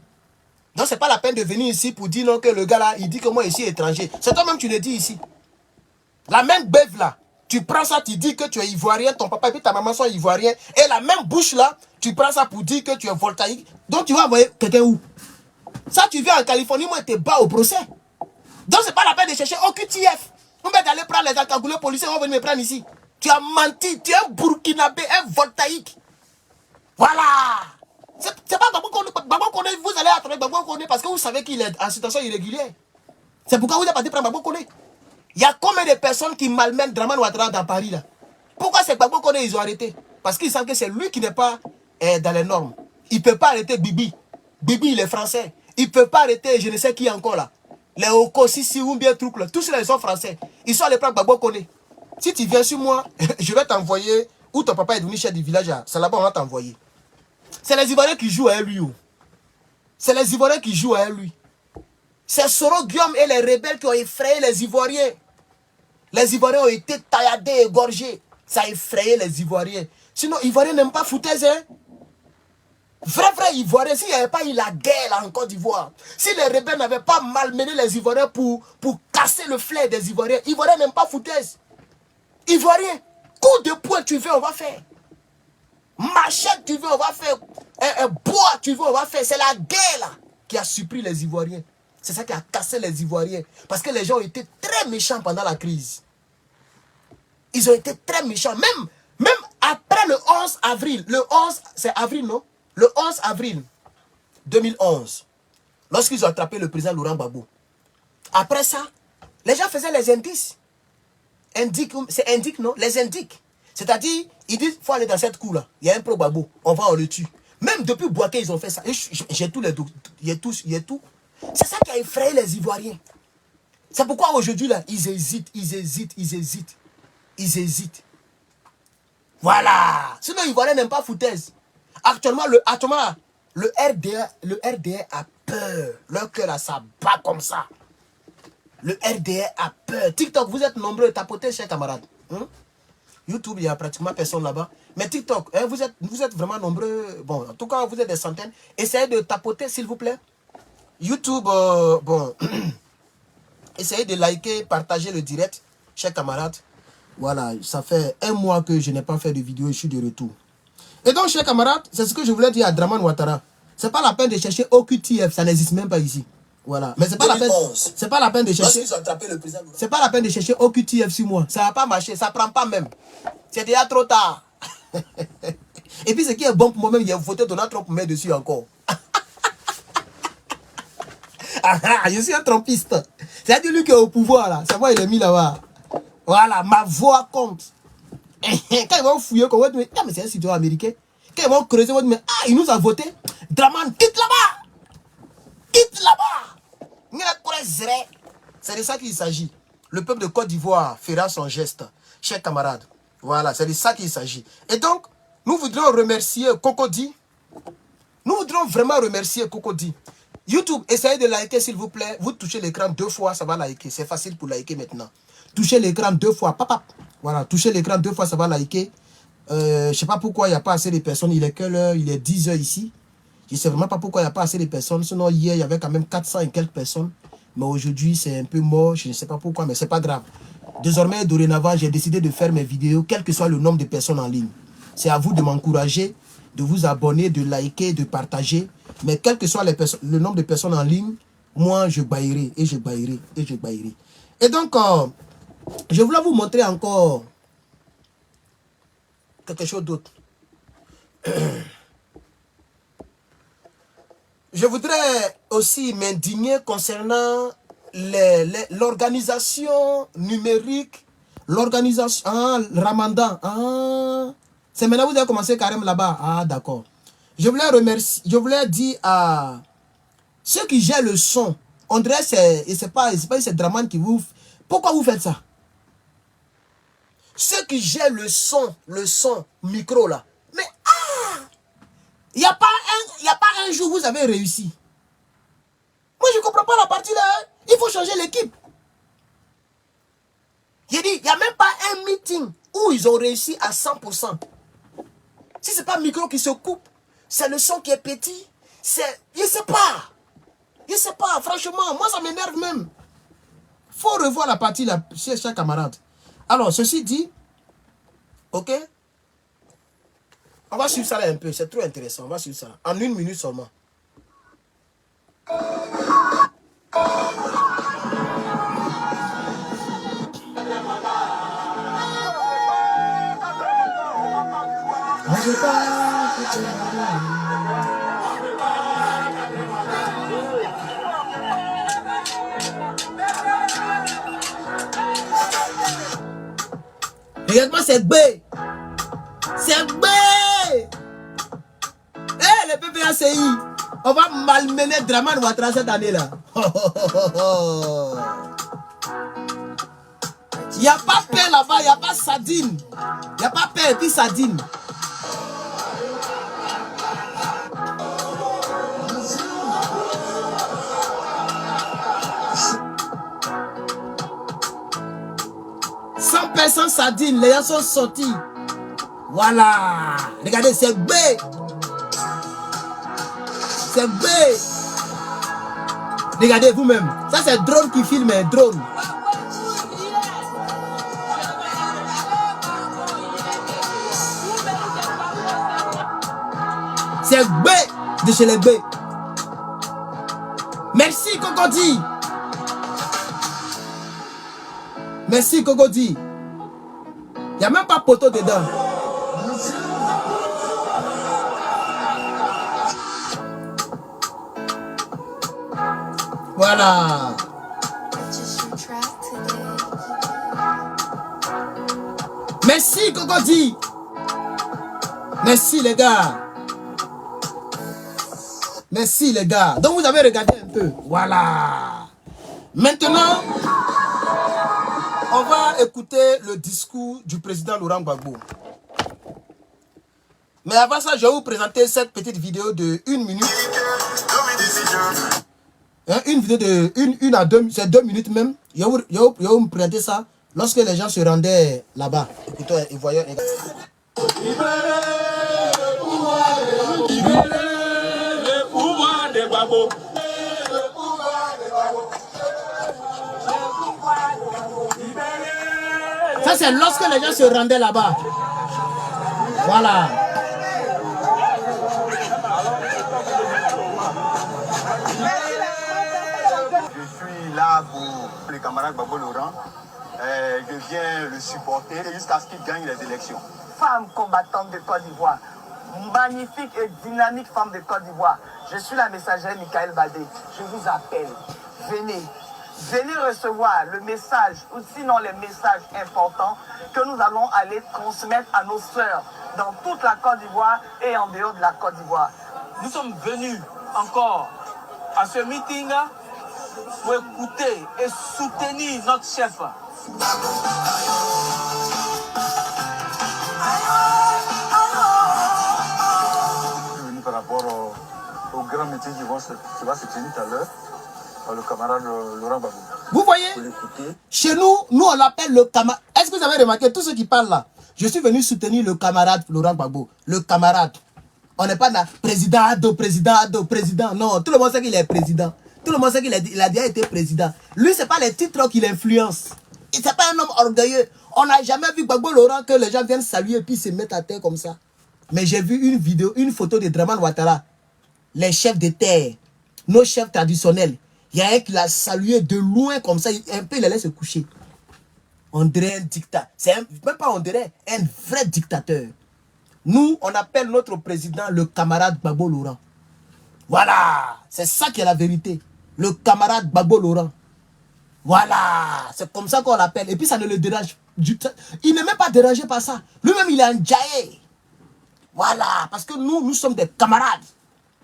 Speaker 1: Donc, ce n'est pas la peine de venir ici pour dire non, que le gars là, il dit que moi, ici, étranger. C'est toi-même qui le dis ici. La même bève là. Tu prends ça, tu dis que tu es ivoirien, ton papa et puis ta maman sont ivoiriens. Et la même bouche là, Tu prends ça pour dire que tu es voltaïque. Donc tu vas envoyer quelqu'un où? Ça, tu viens en Californie, moi, tu es bas au procès. Donc, c'est pas la peine de chercher au QTF. On va aller prendre les encagoulés policiers, on va venir me prendre ici. Tu as menti, tu es un burkinabé, un voltaïque. Voilà. C'est pas Gbagbo Koné, vous allez attraper Gbagbo Koné parce que vous savez qu'il est en situation irrégulière. C'est pourquoi vous êtes parti prendre Gbagbo Koné. Il y a combien de personnes qui malmènent Dramane Ouattara dans Paris là? Pourquoi c'est Gbagbo Koné ils ont arrêté? Parce qu'ils savent que c'est lui qui n'est pas dans les normes. Il ne peut pas arrêter Bibi. Bibi, il est français. Il ne peut pas arrêter je ne sais qui encore là. Les Oko, Sissi, ou bien trucs là. Tous ceux-là, ils sont français. Ils sont allés prendre Gbagbo Koné. Si tu viens sur moi, je vais t'envoyer où ton papa est devenu chef du village. C'est là-bas on va t'envoyer. C'est les Ivoiriens qui jouent à lui. C'est les Ivoiriens qui jouent à lui. C'est Soro Guillaume et les rebelles qui ont effrayé les Ivoiriens. Les Ivoiriens ont été tailladés, égorgés. Ça a effrayé les Ivoiriens. Sinon, Ivoiriens n'aiment pas foutaise, hein. Vrai Ivoirien, s'il n'y avait pas eu la guerre là, en Côte d'Ivoire, si les rebelles n'avaient pas malmené les Ivoiriens pour casser le flair des Ivoiriens, Ivoiriens n'aiment pas foutaise. Ivoirien, coup de poing tu veux, on va faire. Machette tu veux, on va faire. Bois tu veux, on va faire. C'est la guerre là qui a surpris les Ivoiriens. C'est ça qui a cassé les Ivoiriens. Parce que les gens ont été très méchants pendant la crise. Ils ont été très méchants. Même après le 11 avril. Le 11, c'est avril, non? Le 11 avril 2011. Lorsqu'ils ont attrapé le président Laurent Gbagbo. Après ça, les gens faisaient les indices. C'est indique, non? Les indiques. C'est-à-dire, ils disent, il faut aller dans cette cour-là. Il y a un pro-Gbagbo. On le tue. Même depuis Boaké, ils ont fait ça. J'ai tous les doutes. Il y a tout. C'est ça qui a effrayé les Ivoiriens. C'est pourquoi aujourd'hui, là, ils hésitent. Voilà. Sinon, les Ivoiriens n'aiment pas foutaise. Actuellement, le RDA a peur. Leur cœur, là, ça bat comme ça. Le RDA a peur. TikTok, vous êtes nombreux. Tapotez, chers camarades. YouTube, il n'y a pratiquement personne là-bas. Mais TikTok, hein, vous êtes vraiment nombreux. Bon, en tout cas, vous êtes des centaines. Essayez de tapoter, s'il vous plaît. YouTube, bon. Essayez de liker, partager le direct, chers camarades. Voilà, ça fait 1 mois que je n'ai pas fait de vidéo, je suis de retour. Et donc, chers camarades, c'est ce que je voulais dire à Dramane Ouattara. C'est pas la peine de chercher OQTF, ça n'existe même pas ici. Voilà, mais c'est pas la peine de chercher. C'est pas la peine de chercher OQTF sur moi. Ça va pas marcher, ça prend pas même. C'est déjà trop tard. Et puis ce qui est bon pour moi-même, il y a une photo de Donald Trump pour mettre dessus encore. Je suis un trompiste. C'est-à-dire lui qui est au pouvoir là. C'est moi il est mis là-bas. Voilà, ma voix compte. Quand ils vont fouiller, on va dire, mais c'est un citoyen américain. Quand ils vont creuser, on va dire, il nous a voté. Dramane, quitte là-bas. Quitte là-bas. C'est de ça qu'il s'agit. Le peuple de Côte d'Ivoire fera son geste. Chers camarades. Voilà, c'est de ça qu'il s'agit. Et donc, nous voudrions remercier Cocody. Nous voudrions vraiment remercier Cocody. YouTube, essayez de liker s'il vous plaît. Vous touchez l'écran 2 fois, ça va liker. C'est facile pour liker maintenant. Touchez l'écran 2 fois. Papa. Voilà, touchez l'écran 2 fois, ça va liker. Je ne sais pas pourquoi il n'y a pas assez de personnes. Il est quelle heure? Il est 10 h ici. Je ne sais vraiment pas pourquoi il n'y a pas assez de personnes. Sinon, hier, il y avait quand même 400 et quelques personnes. Mais aujourd'hui, c'est un peu mort. Je ne sais pas pourquoi, mais ce n'est pas grave. Désormais, dorénavant, j'ai décidé de faire mes vidéos, quel que soit le nombre de personnes en ligne. C'est à vous de m'encourager, de vous abonner, de liker, de partager. Mais quel que soit le nombre de personnes en ligne, moi, je baillerai et je baillerai et je baillerai. Et donc, je voulais vous montrer encore quelque chose d'autre. Je voudrais aussi m'indigner concernant l'organisation numérique, l'organisation, Ramadan. C'est maintenant que vous avez commencé carrément là-bas. Ah, d'accord. Je voulais dire à ceux qui gèrent le son, on dirait c'est pas Dramane qui vous... Pourquoi vous faites ça? Ceux qui gèrent le son micro là. Mais il n'y a pas un jour où vous avez réussi. Moi, je ne comprends pas la partie là. Il faut changer l'équipe. J'ai dit, il n'y a même pas un meeting où ils ont réussi à 100%. Si ce n'est pas le micro qui se coupe, c'est le son qui est petit. Je ne sais pas. Je ne sais pas, franchement, moi ça m'énerve même. Il faut revoir la partie là, chers camarades. Alors, ceci dit, ok. On va suivre ça là un peu, c'est trop intéressant. On va suivre ça en 1 minute seulement. Regarde-moi, c'est B. C'est B. Eh, le PPACI. On va malmener Draman Ouattara cette année-là. Il n'y a pas paix là-bas, il n'y a pas sardine. Il n'y a pas paix et puis sardine. Personne sardine, les gens sont sortis. Voilà. Regardez, c'est B. C'est B. Regardez vous-même. Ça, c'est drone qui filme, drone. C'est B de chez les B. Merci, Cocody. Merci, Cocody. Il n'y a même pas poteau dedans. Voilà. Merci, Cocody. Merci, les gars. Merci, les gars. Donc, vous avez regardé un peu. Voilà. Maintenant, on va écouter le discours du président Laurent Gbagbo. Mais avant ça, je vais vous présenter cette petite vidéo de 1 minute. Une vidéo de 1 à 2, c'est 2 minutes même. Je vais vous me présenter ça lorsque les gens se rendaient là-bas. Écoutez, et voyez.
Speaker 5: Le pouvoir de Gbagbo.
Speaker 1: Ça, c'est lorsque les gens se rendaient là-bas. Voilà.
Speaker 6: Je suis là pour les camarades Gbagbo Laurent. Je viens le supporter jusqu'à ce qu'il gagne les élections.
Speaker 7: Femme combattante de Côte d'Ivoire, magnifique et dynamique femme de Côte d'Ivoire. Je suis la messagère Michael Badé. Je vous appelle. Venez. Venez recevoir le message, ou sinon les messages importants que nous allons aller transmettre à nos sœurs dans toute la Côte d'Ivoire et en dehors de la Côte d'Ivoire.
Speaker 5: Nous sommes venus encore à ce meeting pour écouter et soutenir notre chef.
Speaker 6: Je suis venu par rapport au grand meeting qui va se tenir tout à l'heure. Le camarade Laurent Gbagbo.
Speaker 1: Vous voyez, chez nous, on l'appelle le camarade. Est-ce que vous avez remarqué, tous ceux qui parlent là, je suis venu soutenir le camarade Laurent Gbagbo. Le camarade. On n'est pas là, président Ado, président Ado, président. Non, tout le monde sait qu'il est président. Tout le monde sait qu'il a déjà été président. Lui, ce n'est pas les titres qui l'influencent. Ce n'est pas un homme orgueilleux. On n'a jamais vu Gbagbo Laurent que les gens viennent saluer et puis se mettre à terre comme ça. Mais j'ai vu une vidéo, une photo de Draman Ouattara. Les chefs de terre, nos chefs traditionnels. Il y a un qui l'a salué de loin comme ça, un peu il allait se coucher. On dirait un dictateur. Même pas on dirait, un vrai dictateur. Nous, on appelle notre président le camarade Gbagbo Laurent. Voilà, c'est ça qui est la vérité. Le camarade Gbagbo Laurent. Voilà, c'est comme ça qu'on l'appelle. Et puis ça ne le dérange du tout. Il n'est même pas dérangé par ça. Lui-même, il est enjaillé. Voilà, parce que nous sommes des camarades.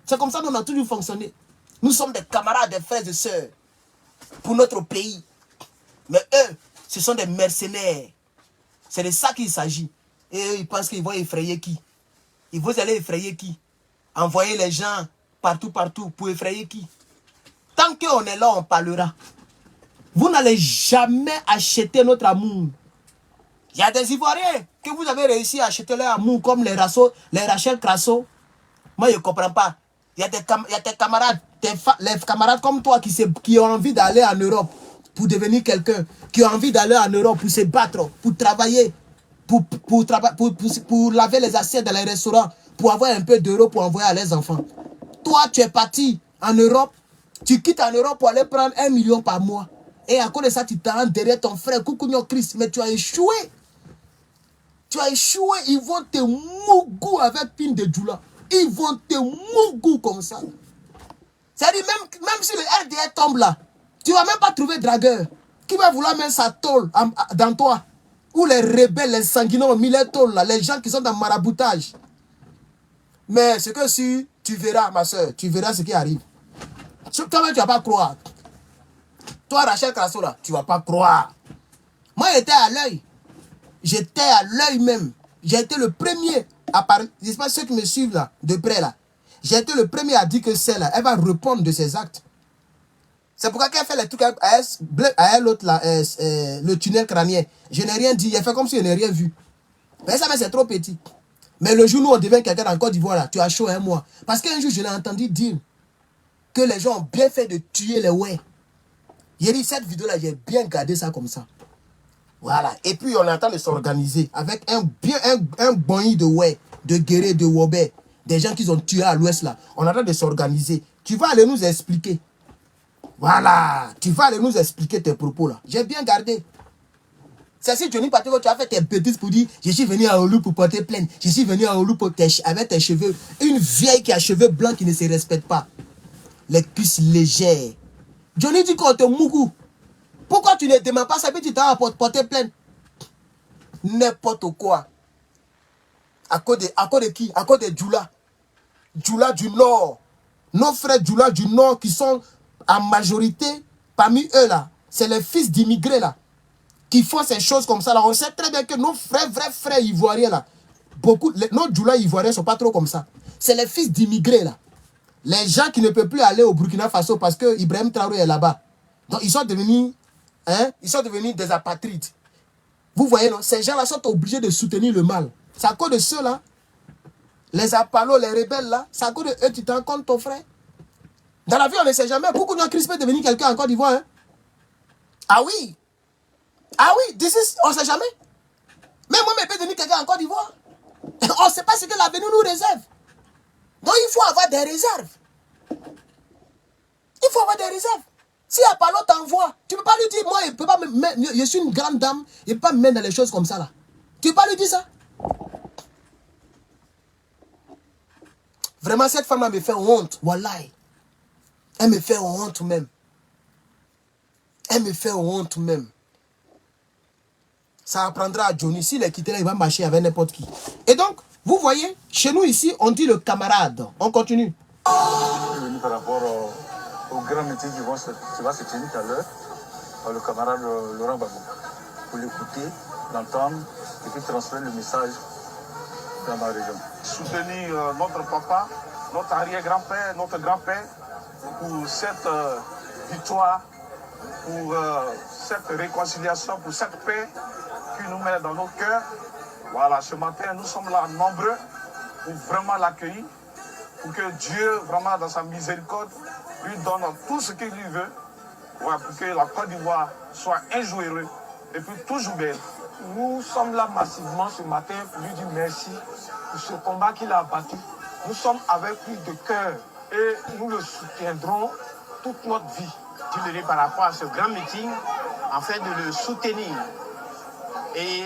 Speaker 1: C'est comme ça qu'on a toujours fonctionné. Nous sommes des camarades, des frères et sœurs pour notre pays. Mais eux, ce sont des mercenaires. C'est de ça qu'il s'agit. Et eux, ils pensent qu'ils vont effrayer qui? Ils vont aller effrayer qui? Envoyer les gens partout pour effrayer qui? Tant qu'on est là, on parlera. Vous n'allez jamais acheter notre amour. Il y a des Ivoiriens que vous avez réussi à acheter leur amour comme les Rachel Crasso. Moi, je ne comprends pas. Il y a tes camarades, les camarades comme toi qui ont envie d'aller en Europe pour devenir quelqu'un, qui ont envie d'aller en Europe pour se battre, pour travailler. pour laver les assiettes dans les restaurants, pour avoir un peu d'euros pour envoyer à leurs enfants. Toi, tu es parti en Europe, tu quittes en Europe pour aller prendre 1 million par mois. Et à cause de ça, tu te rends derrière ton frère, Coucougnon Christ, mais tu as échoué. Tu as échoué, ils vont te mougou avec pine de Djoula. Ils vont te mougou comme ça. C'est-à-dire, même si le RDR tombe là, tu ne vas même pas trouver dragueur. Qui va vouloir mettre sa tôle dans toi? Ou les rebelles, les sanguinants ont mis les tôles là, les gens qui sont dans maraboutage. Mais c'est que si tu verras, ma soeur, tu verras ce qui arrive. Toi-même, tu ne vas pas croire. Toi, Rachel Crasso là, tu ne vas pas croire. Moi, j'étais à l'œil. J'étais à l'œil même. J'ai été le premier à parler. J'espère ceux qui me suivent là, de près là. J'ai été le premier à dire que celle-là, elle va répondre de ses actes. C'est pourquoi qu'elle fait les trucs à elle, l'autre là, le tunnel crânien. Je n'ai rien dit. Elle fait comme si je n'ai rien vu. Mais ça, c'est trop petit. Mais le jour où on devient quelqu'un en Côte d'Ivoire là, tu as chaud un mois. Parce qu'un jour, je l'ai entendu dire que les gens ont bien fait de tuer les ouais. J'ai dit, cette vidéo-là, j'ai bien gardé ça comme ça. Voilà. Et puis, on attend de s'organiser avec un bonny de ouais, de guerriers, de wobé, des gens qui ont tué à l'ouest là. On attend de s'organiser. Tu vas aller nous expliquer. Voilà. Tu vas aller nous expliquer tes propos là. J'ai bien gardé. C'est si Johnny Patrick, tu as fait tes bêtises pour dire, je suis venu à Oulu pour porter plainte. Je suis venu à Oulu avec tes cheveux. Une vieille qui a cheveux blancs qui ne se respecte pas. Les cuisses légères. Johnny dit qu'on te mougou. Pourquoi tu ne demandes pas ça puis tu t'as porté plainte? N'importe quoi. À cause de qui? À cause de Djoula. Djoula du Nord. Nos frères Djoula du Nord qui sont en majorité parmi eux là. C'est les fils d'immigrés là. Qui font ces choses comme ça là. On sait très bien que nos vrais frères ivoiriens là. Nos Djoula ivoiriens ne sont pas trop comme ça. C'est les fils d'immigrés là. Les gens qui ne peuvent plus aller au Burkina Faso parce que Ibrahim Traoré est là-bas. Donc ils sont devenus des apatrides. Vous voyez, non? Ces gens-là sont obligés de soutenir le mal. C'est à cause de ceux-là, les apalos, les rebelles là, c'est à cause de eux tu te rends compte, ton frère. Dans la vie, on ne sait jamais. Beaucoup de Christ peut devenir quelqu'un en Côte d'Ivoire. Hein? Ah oui. Ah oui, on ne sait jamais. Même moi, je peux devenir quelqu'un en Côte d'Ivoire. On ne sait pas ce que l'avenir nous réserve. Donc il faut avoir des réserves. Il faut avoir des réserves. Si Apollo t'envoie, tu ne peux pas lui dire, moi, je suis une grande dame, je ne peux pas me mettre dans les choses comme ça là. Tu ne peux pas lui dire ça. Vraiment, cette femme me fait honte. Wallahi. Elle me fait honte même. Elle me fait honte même. Ça apprendra à Johnny. S'il est quitté là, il va marcher avec n'importe qui. Et donc, vous voyez, chez nous ici, on dit le camarade. On continue.
Speaker 6: Par rapport au grand meeting qui va se tenir tout à l'heure, le camarade Laurent Gbagbo, pour l'écouter, l'entendre et puis transférer le message dans ma région. Soutenir notre papa, notre arrière-grand-père, notre grand-père pour cette victoire, pour cette réconciliation, pour cette paix qui nous met dans nos cœurs. Voilà, ce matin, nous sommes là nombreux pour vraiment l'accueillir, pour que Dieu, vraiment dans sa miséricorde, lui donne tout ce qu'il lui veut, ouais, pour que la Côte d'Ivoire soit un jour heureux et puis toujours belle. Nous sommes là massivement ce matin pour lui dire merci pour ce combat qu'il a battu. Nous sommes avec lui de cœur et nous le soutiendrons toute notre vie.
Speaker 8: Je le dis par rapport à ce grand meeting, afin de le soutenir et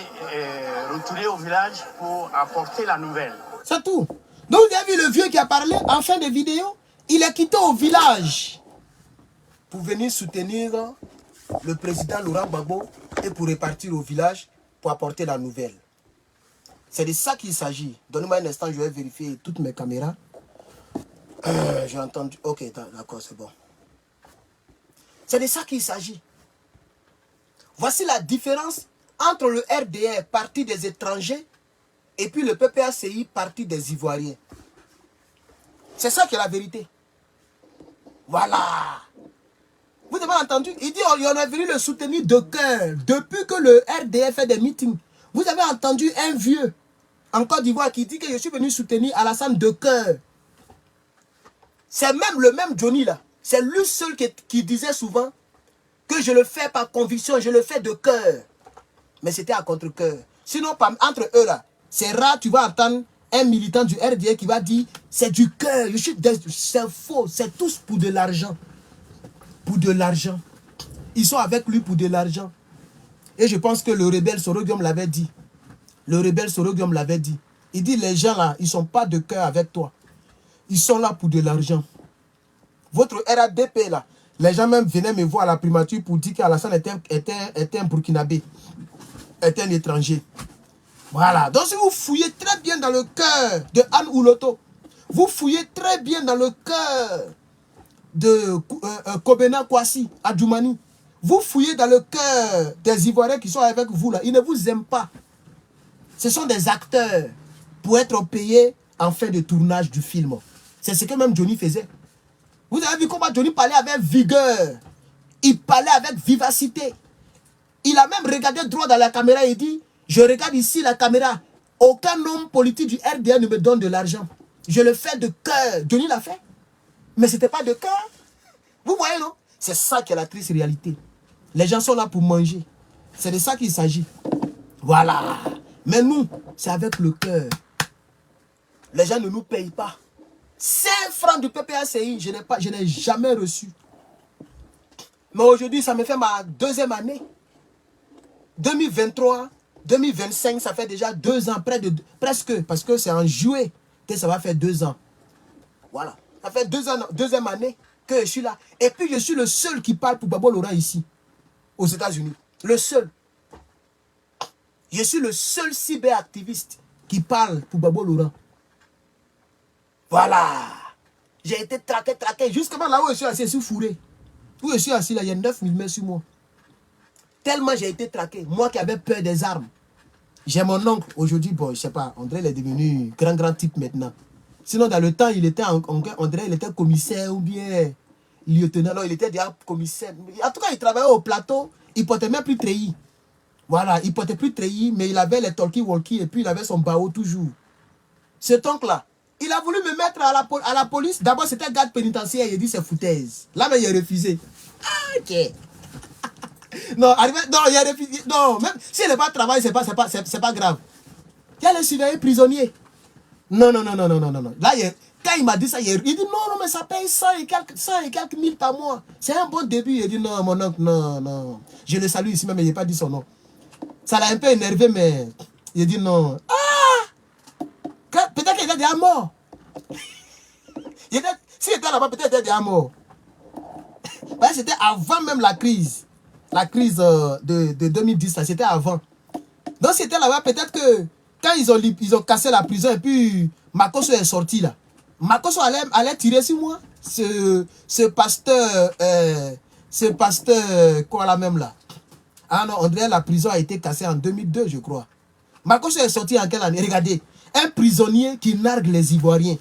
Speaker 8: retourner au village pour apporter la nouvelle.
Speaker 1: C'est tout. Donc vous avez vu le vieux qui a parlé en fin de vidéo? Il est quitté au village pour venir soutenir le président Laurent Gbagbo et pour repartir au village pour apporter la nouvelle. C'est de ça qu'il s'agit. Donnez-moi un instant, je vais vérifier toutes mes caméras. J'ai entendu. Ok, d'accord, c'est bon. C'est de ça qu'il s'agit. Voici la différence entre le RDR, parti des étrangers, et puis le PPACI, parti des Ivoiriens. C'est ça qui est la vérité. Voilà. Vous avez entendu? Il dit on est venu le soutenir de cœur. Depuis que le RDR fait des meetings. Vous avez entendu un vieux en Côte d'Ivoire qui dit que je suis venu soutenir Alassane de cœur. C'est même le même Johnny là. C'est lui seul qui disait souvent que je le fais par conviction, je le fais de cœur. Mais c'était à contre-cœur. Sinon, entre eux là, c'est rare, tu vas entendre un militant du RDA qui va dire c'est du cœur, c'est faux, c'est tous pour de l'argent. Pour de l'argent. Ils sont avec lui pour de l'argent. Et je pense que le rebelle Sorogium l'avait dit. Le rebelle Sorogium l'avait dit. Il dit les gens là, ils ne sont pas de cœur avec toi. Ils sont là pour de l'argent. Votre RADP là, les gens même venaient me voir à la primature pour dire qu'Alassane était un Burkinabé, était un étranger. Voilà. Donc si vous fouillez très bien dans le cœur de Anne Ouloto, vous fouillez très bien dans le cœur de Kobena Kwasi, Adjoumani, vous fouillez dans le cœur des Ivoiriens qui sont avec vous là, ils ne vous aiment pas. Ce sont des acteurs pour être payés en fin de tournage du film. C'est ce que même Johnny faisait. Vous avez vu comment Johnny parlait avec vigueur. Il parlait avec vivacité. Il a même regardé droit dans la caméra et dit, je regarde ici la caméra. Aucun homme politique du RDA ne me donne de l'argent. Je le fais de cœur. Johnny l'a fait. Mais ce n'était pas de cœur. Vous voyez, non? C'est ça qui est la triste réalité. Les gens sont là pour manger. C'est de ça qu'il s'agit. Voilà. Mais nous, c'est avec le cœur. Les gens ne nous payent pas. 5 francs du PPACI, je n'ai jamais reçu. Mais aujourd'hui, ça me fait ma 2e année. 2023, 2025, ça fait déjà 2 ans, presque, parce que c'est en juillet que ça va faire 2 ans. Voilà. Ça fait 2 ans, 2e année que je suis là. Et puis, je suis le seul qui parle pour Babo Laurent ici, aux États-Unis. Le seul. Je suis le seul cyberactiviste qui parle pour Babo Laurent. Voilà. J'ai été traqué. Justement là où je suis assis, je suis fourré. Où je suis assis là, il y a 9000 mètres sur moi. Tellement j'ai été traqué. Moi qui avais peur des armes. J'ai mon oncle. Aujourd'hui, bon, je sais pas, André il est devenu grand type maintenant. Sinon, dans le temps, il était, André, il était commissaire ou bien lieutenant. Non, il était déjà commissaire. En tout cas, il travaillait au plateau. Il portait même plus treillis. Voilà, il portait plus treillis, mais il avait les talkie-walkie et puis il avait son bao toujours. Cet oncle-là, il a voulu me mettre à la police. D'abord, c'était garde pénitentiaire. Il a dit c'est foutaise. Là, mais il a refusé. Ah, ok. Non, il a refusé. Non, même s'il n'est pas travail, c'est pas grave. Il y a le surveillant prisonnier. Non. Là, quand il m'a dit ça, il dit non, mais ça paye 100 et quelques mille par mois. C'est un bon début. Il dit non, mon oncle, non. Je le salue ici, mais il n'a pas dit son nom. Ça l'a un peu énervé, mais il a dit non. Ah! Peut-être qu'il était déjà mort. S'il était là-bas, peut-être qu'il était déjà mort. C'était avant même la crise. La crise de 2010, c'était avant. Donc, c'était là-bas, peut-être que quand ils ont cassé la prison et puis Makosso est sorti là. Makosso allait tirer sur moi. Ce pasteur, quoi là même là. Ah non, André, la prison a été cassée en 2002, je crois. Makosso est sorti en quelle année? Regardez, un prisonnier qui nargue les Ivoiriens.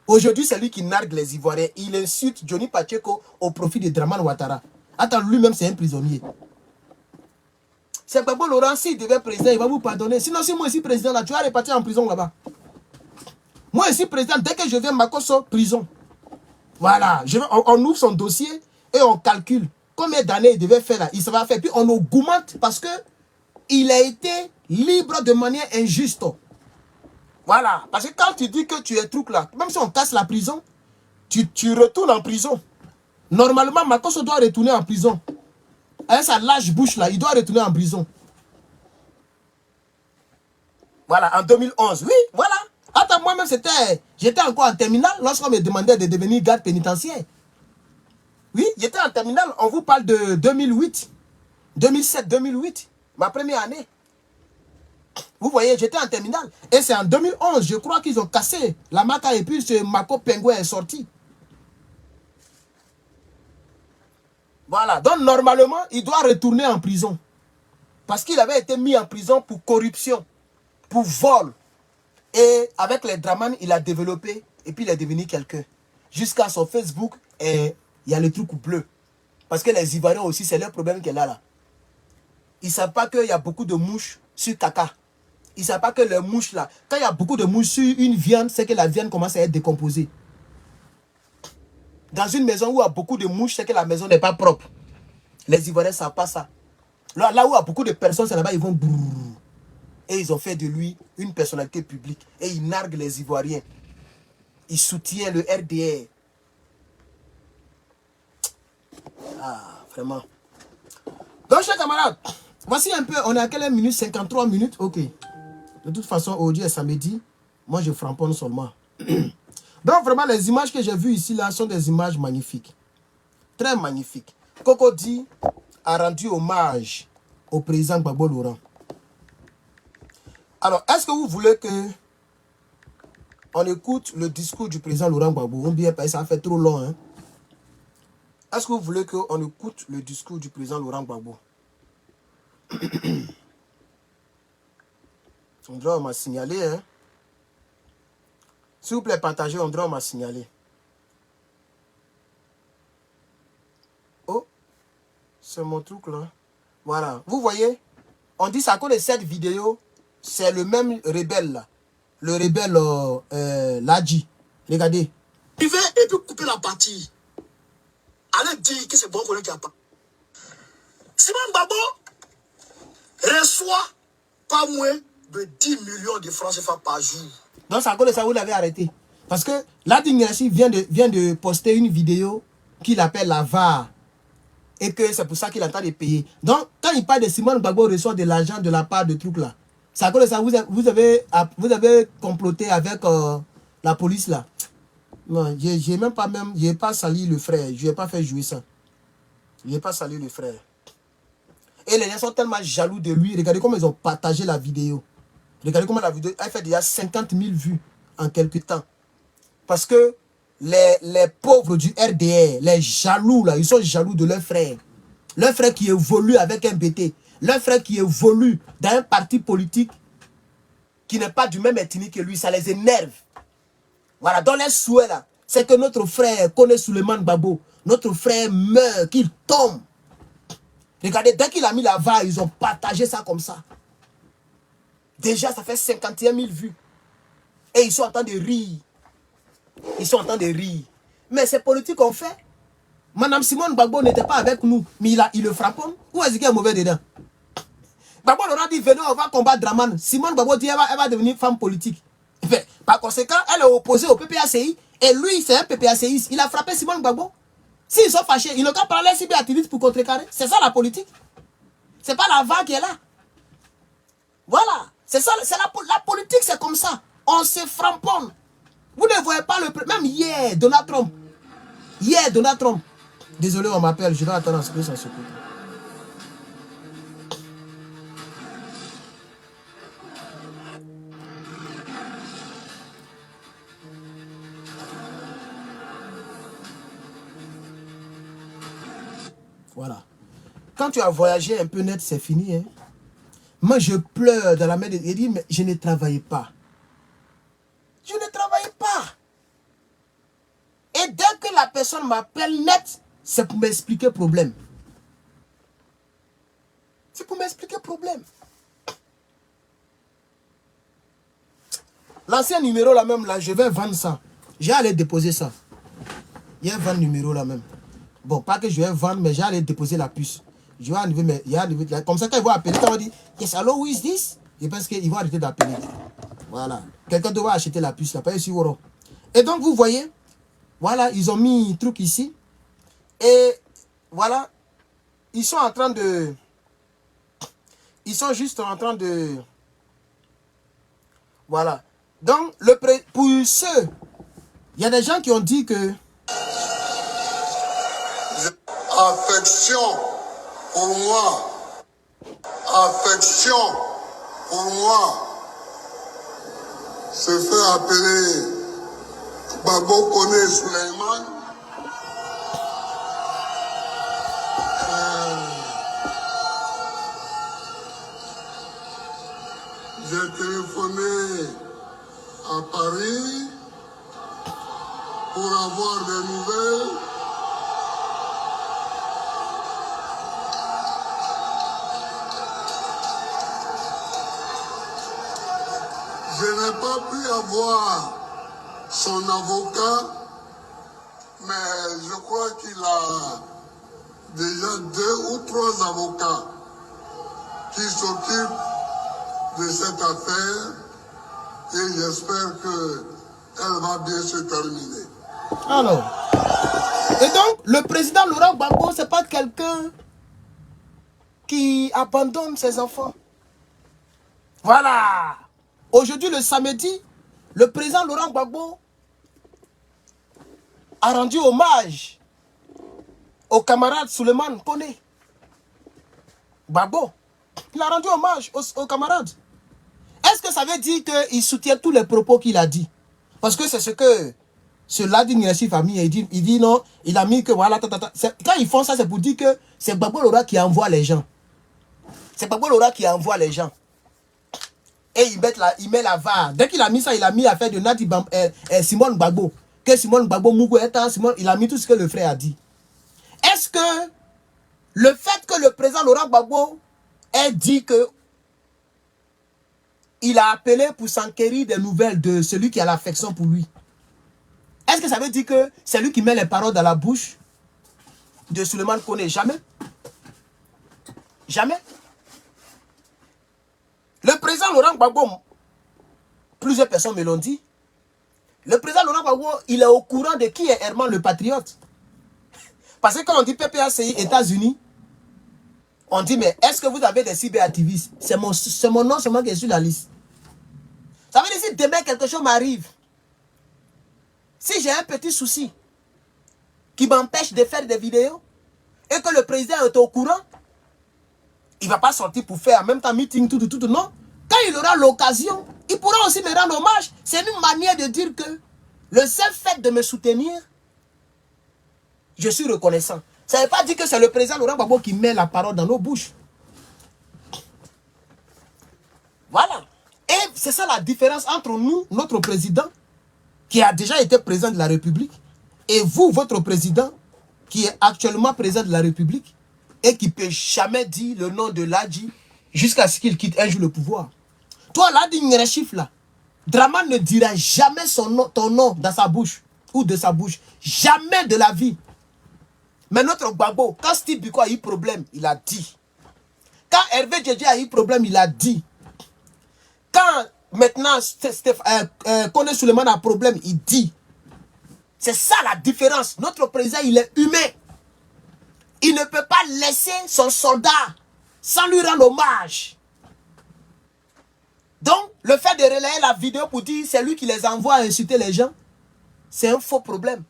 Speaker 1: Aujourd'hui, c'est lui qui nargue les Ivoiriens. Il insulte Johnny Pacheco au profit de Draman Ouattara. Attends, lui-même, c'est un prisonnier. C'est Babo Laurent, s'il devient président, il va vous pardonner. Sinon, si moi, ici, président, là, tu vas repartir en prison là-bas. Moi, ici, président, dès que je viens, Makosso, prison. Voilà. On ouvre son dossier et on calcule combien d'années il devait faire là. Il se va faire. Puis on augmente parce que il a été libre de manière injuste. Voilà. Parce que quand tu dis que tu es truc là, même si on casse la prison, tu retournes en prison. Normalement, Makosso doit retourner en prison. Avec sa large bouche là, il doit retourner en prison. Voilà, en 2011. Oui, voilà. Attends, moi-même, j'étais encore en terminale lorsqu'on me demandait de devenir garde pénitentiaire. Oui, j'étais en terminale. On vous parle de 2008. 2007, 2008. Ma première année. Vous voyez, j'étais en terminale. Et c'est en 2011, je crois qu'ils ont cassé la maca et puis ce Mako Pingouin est sorti. Voilà. Donc, normalement, il doit retourner en prison. Parce qu'il avait été mis en prison pour corruption, pour vol. Et avec les Draman, il a développé et puis il est devenu quelqu'un. Jusqu'à son Facebook, et il y a le truc bleu. Parce que les Ivoiriens aussi, c'est leur problème qu'elle a là. Ils ne savent pas qu'il y a beaucoup de mouches sur caca. Ils ne savent pas que les mouches là, quand il y a beaucoup de mouches sur une viande, c'est que la viande commence à être décomposée. Dans une maison où il y a beaucoup de mouches, c'est que la maison n'est pas propre. Les Ivoiriens ne savent pas ça. Là où il y a beaucoup de personnes, c'est là-bas, ils vont brrr. Et ils ont fait de lui une personnalité publique. Et il nargue les Ivoiriens. Il soutient le RDR. Ah, vraiment. Donc, chers camarades, voici un peu, on est à quelle minute? 53 minutes? Ok. De toute façon, aujourd'hui est samedi. Moi, je framponne seulement. Donc, vraiment, les images que j'ai vues ici, là, sont des images magnifiques. Très magnifiques. Cocody a rendu hommage au président Gbagbo Laurent. Alors, est-ce que vous voulez que on écoute le discours du président Laurent Gbagbo? Ou bien, parce que ça fait trop long, hein? Est-ce que vous voulez qu'on écoute le discours du président Laurent Gbagbo? On m'a signalé, hein? S'il vous plaît, partagez, on m'a signalé. Oh, c'est mon truc là. Voilà, vous voyez, on dit ça à cause de cette vidéo, c'est le même rebelle là. Le rebelle Ladji. Regardez.
Speaker 9: Il va et puis couper la partie. Allez dire que c'est bon qu'on ne a pas. Simon Gbagbo reçoit pas moins de 10 millions de francs CFA par jour.
Speaker 1: Donc c'est à cause de ça vous l'avez arrêté. Parce que Ladji Ngerassi vient de poster une vidéo qu'il appelle la VAR. Et que c'est pour ça qu'il entend de payer. Donc quand il parle de Simon Gbagbo reçoit de l'argent de la part de trucs là. C'est à cause de ça vous avez comploté avec la police là. Non, j'ai pas sali le frère. Je n'ai pas fait jouer ça. Je n'ai pas sali le frère. Et les gens sont tellement jaloux de lui. Regardez comment ils ont partagé la vidéo. Regardez comment la vidéo a fait déjà 50 000 vues en quelques temps. Parce que les pauvres du RDR, les jaloux là, ils sont jaloux de leur frère. Leur frère qui évolue avec un BT. Leur frère qui évolue dans un parti politique qui n'est pas du même ethnie que lui. Ça les énerve. Voilà, dans les souhaits là, c'est que notre frère connaît Souleymane Gbagbo. Notre frère meurt, qu'il tombe. Regardez, dès qu'il a mis la VAR, ils ont partagé ça comme ça. Déjà, ça fait 51 000 vues. Et ils sont en train de rire. Ils sont en train de rire. Mais ces politiques qu'on fait, Madame Simone Gbagbo n'était pas avec nous, mais il le frappe. Où est-ce qu'il est mauvais dedans? Gbagbo leur a dit, venez, on va combattre Draman. Simone Gbagbo dit, elle va devenir femme politique. Par conséquent, elle est opposée au PPACI. Et lui, c'est un PPACI. Il a frappé Simone Gbagbo. S'ils sont fâchés, ils n'ont qu'à parler à Sibé pour contrecarrer. C'est ça la politique. C'est pas la vague qui est là. Voilà. C'est ça, c'est la politique, c'est comme ça. On se framponne. Vous ne voyez pas le... Même hier, Donald Trump. Hier, Donald Trump. Désolé, on m'appelle. Je dois attendre ce que ça se coupe. Voilà. Quand tu as voyagé un peu net, c'est fini. Hein? Moi, je pleure dans la main de... Il dit, mais je ne travaille pas. Je ne travaille pas. Et dès que la personne m'appelle net, c'est pour m'expliquer le problème. C'est pour m'expliquer le problème. L'ancien numéro là même, là, je vais vendre ça. J'ai allé déposer ça. Il y a 20 numéros là même. Bon, pas que je vais vendre, mais j'ai allé déposer la puce. Je vais enlever, mais il y a comme ça, quand ils vont appeler, quand on dit, yes, hello, who is this? Je pense qu'ils vont arrêter d'appeler. Voilà. Quelqu'un doit acheter la puce là, pas ici, Woro. Et donc, vous voyez, voilà, ils ont mis un truc ici. Et voilà, ils sont en train de... Ils sont juste en train de... Voilà. Donc, pour ceux, il y a des gens qui ont dit que...
Speaker 10: Affection pour moi. Affection pour moi. Se fait appeler Gbagbo Kone Souleymane. J'ai téléphoné à Paris pour avoir des nouvelles. Je n'ai pas pu avoir son avocat, mais je crois qu'il a déjà 2 ou 3 avocats qui s'occupent de cette affaire et j'espère qu'elle va bien se terminer.
Speaker 1: Alors, et donc, le président Laurent Gbagbo, ce n'est pas quelqu'un qui abandonne ses enfants. Voilà. Aujourd'hui, le samedi, le président Laurent Gbagbo a rendu hommage au camarade Souleymane Koné Gbagbo. Il a rendu hommage aux camarades. Est-ce que ça veut dire qu'il soutient tous les propos qu'il a dit? Parce que c'est ce que cela dit Nirachif a mis. Il dit non, il a mis que voilà. Quand ils font ça, c'est pour dire que c'est Gbagbo Laurent qui envoie les gens. C'est Gbagbo Laurent qui envoie les gens. Et il met la VAR. Dès qu'il a mis ça, il a mis l'affaire de Nati Simone Gbagbo. Que Simone Gbagbo Mougou est un Simone, il a mis tout ce que le frère a dit. Est-ce que le fait que le président Laurent Gbagbo ait dit que il a appelé pour s'enquérir des nouvelles de celui qui a l'affection pour lui, est-ce que ça veut dire que c'est lui qui met les paroles dans la bouche de Souleymane Koné? Jamais. Jamais. Le président Laurent Gbagbo, plusieurs personnes me l'ont dit, le président Laurent Gbagbo, il est au courant de qui est Herman le Patriote. Parce que quand on dit PPACI États-Unis, on dit, mais est-ce que vous avez des cyberactivistes? C'est mon nom seulement qui est sur la liste. Ça veut dire si demain quelque chose m'arrive, si j'ai un petit souci qui m'empêche de faire des vidéos et que le président est au courant, il ne va pas sortir pour faire en même temps meeting, tout, non. Quand il aura l'occasion, il pourra aussi me rendre hommage. C'est une manière de dire que le seul fait de me soutenir, je suis reconnaissant. Ça ne veut pas dire que c'est le président Laurent Gbagbo qui met la parole dans nos bouches. Voilà. Et c'est ça la différence entre nous, notre président, qui a déjà été président de la République, et vous, votre président, qui est actuellement président de la République, et qui ne peut jamais dire le nom de Ladji jusqu'à ce qu'il quitte un jour le pouvoir. Toi, Ladji Nirachif, là, Draman ne dira jamais ton nom dans sa bouche, ou de sa bouche. Jamais de la vie. Mais notre Gbagbo, quand Steve Biko a eu problème, il a dit. Quand Hervé Djedje a eu problème, il a dit. Quand maintenant Koné Souleymane a problème, il dit. C'est ça la différence. Notre président, il est humain. Il ne peut pas laisser son soldat sans lui rendre hommage. Donc, le fait de relayer la vidéo pour dire c'est lui qui les envoie à insulter les gens, c'est un faux problème.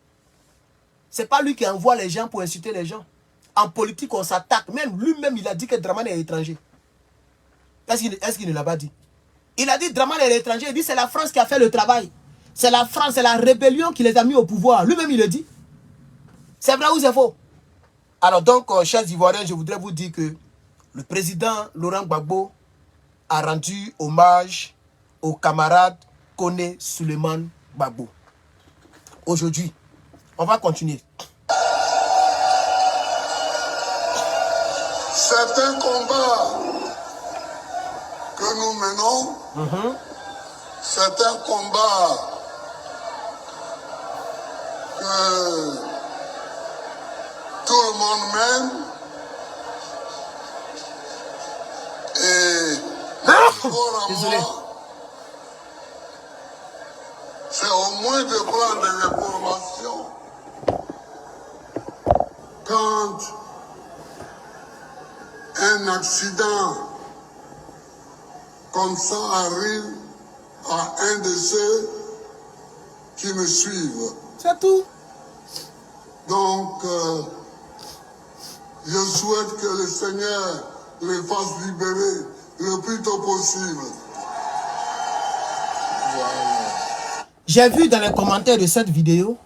Speaker 1: Ce n'est pas lui qui envoie les gens pour insulter les gens. En politique, on s'attaque. Même lui-même, il a dit que Draman est étranger. Est-ce qu'il ne l'a pas dit? Il a dit Draman est étranger. Il dit c'est la France qui a fait le travail. C'est la France, c'est la rébellion qui les a mis au pouvoir. Lui-même, il le dit. C'est vrai ou c'est faux? Alors donc, chers Ivoiriens, je voudrais vous dire que le président Laurent Gbagbo a rendu hommage au camarade Koné Souleymane Gbagbo. Aujourd'hui, on va continuer.
Speaker 10: Certains combats que nous menons, certains combats que tout le monde mène, et
Speaker 1: désolé.
Speaker 10: C'est au moins de prendre des informations quand un accident comme ça arrive à un de ceux qui me suivent.
Speaker 1: C'est tout.
Speaker 10: Donc, je souhaite que le Seigneur les fasse libérer le plus tôt possible.
Speaker 1: J'ai vu dans les commentaires de cette vidéo,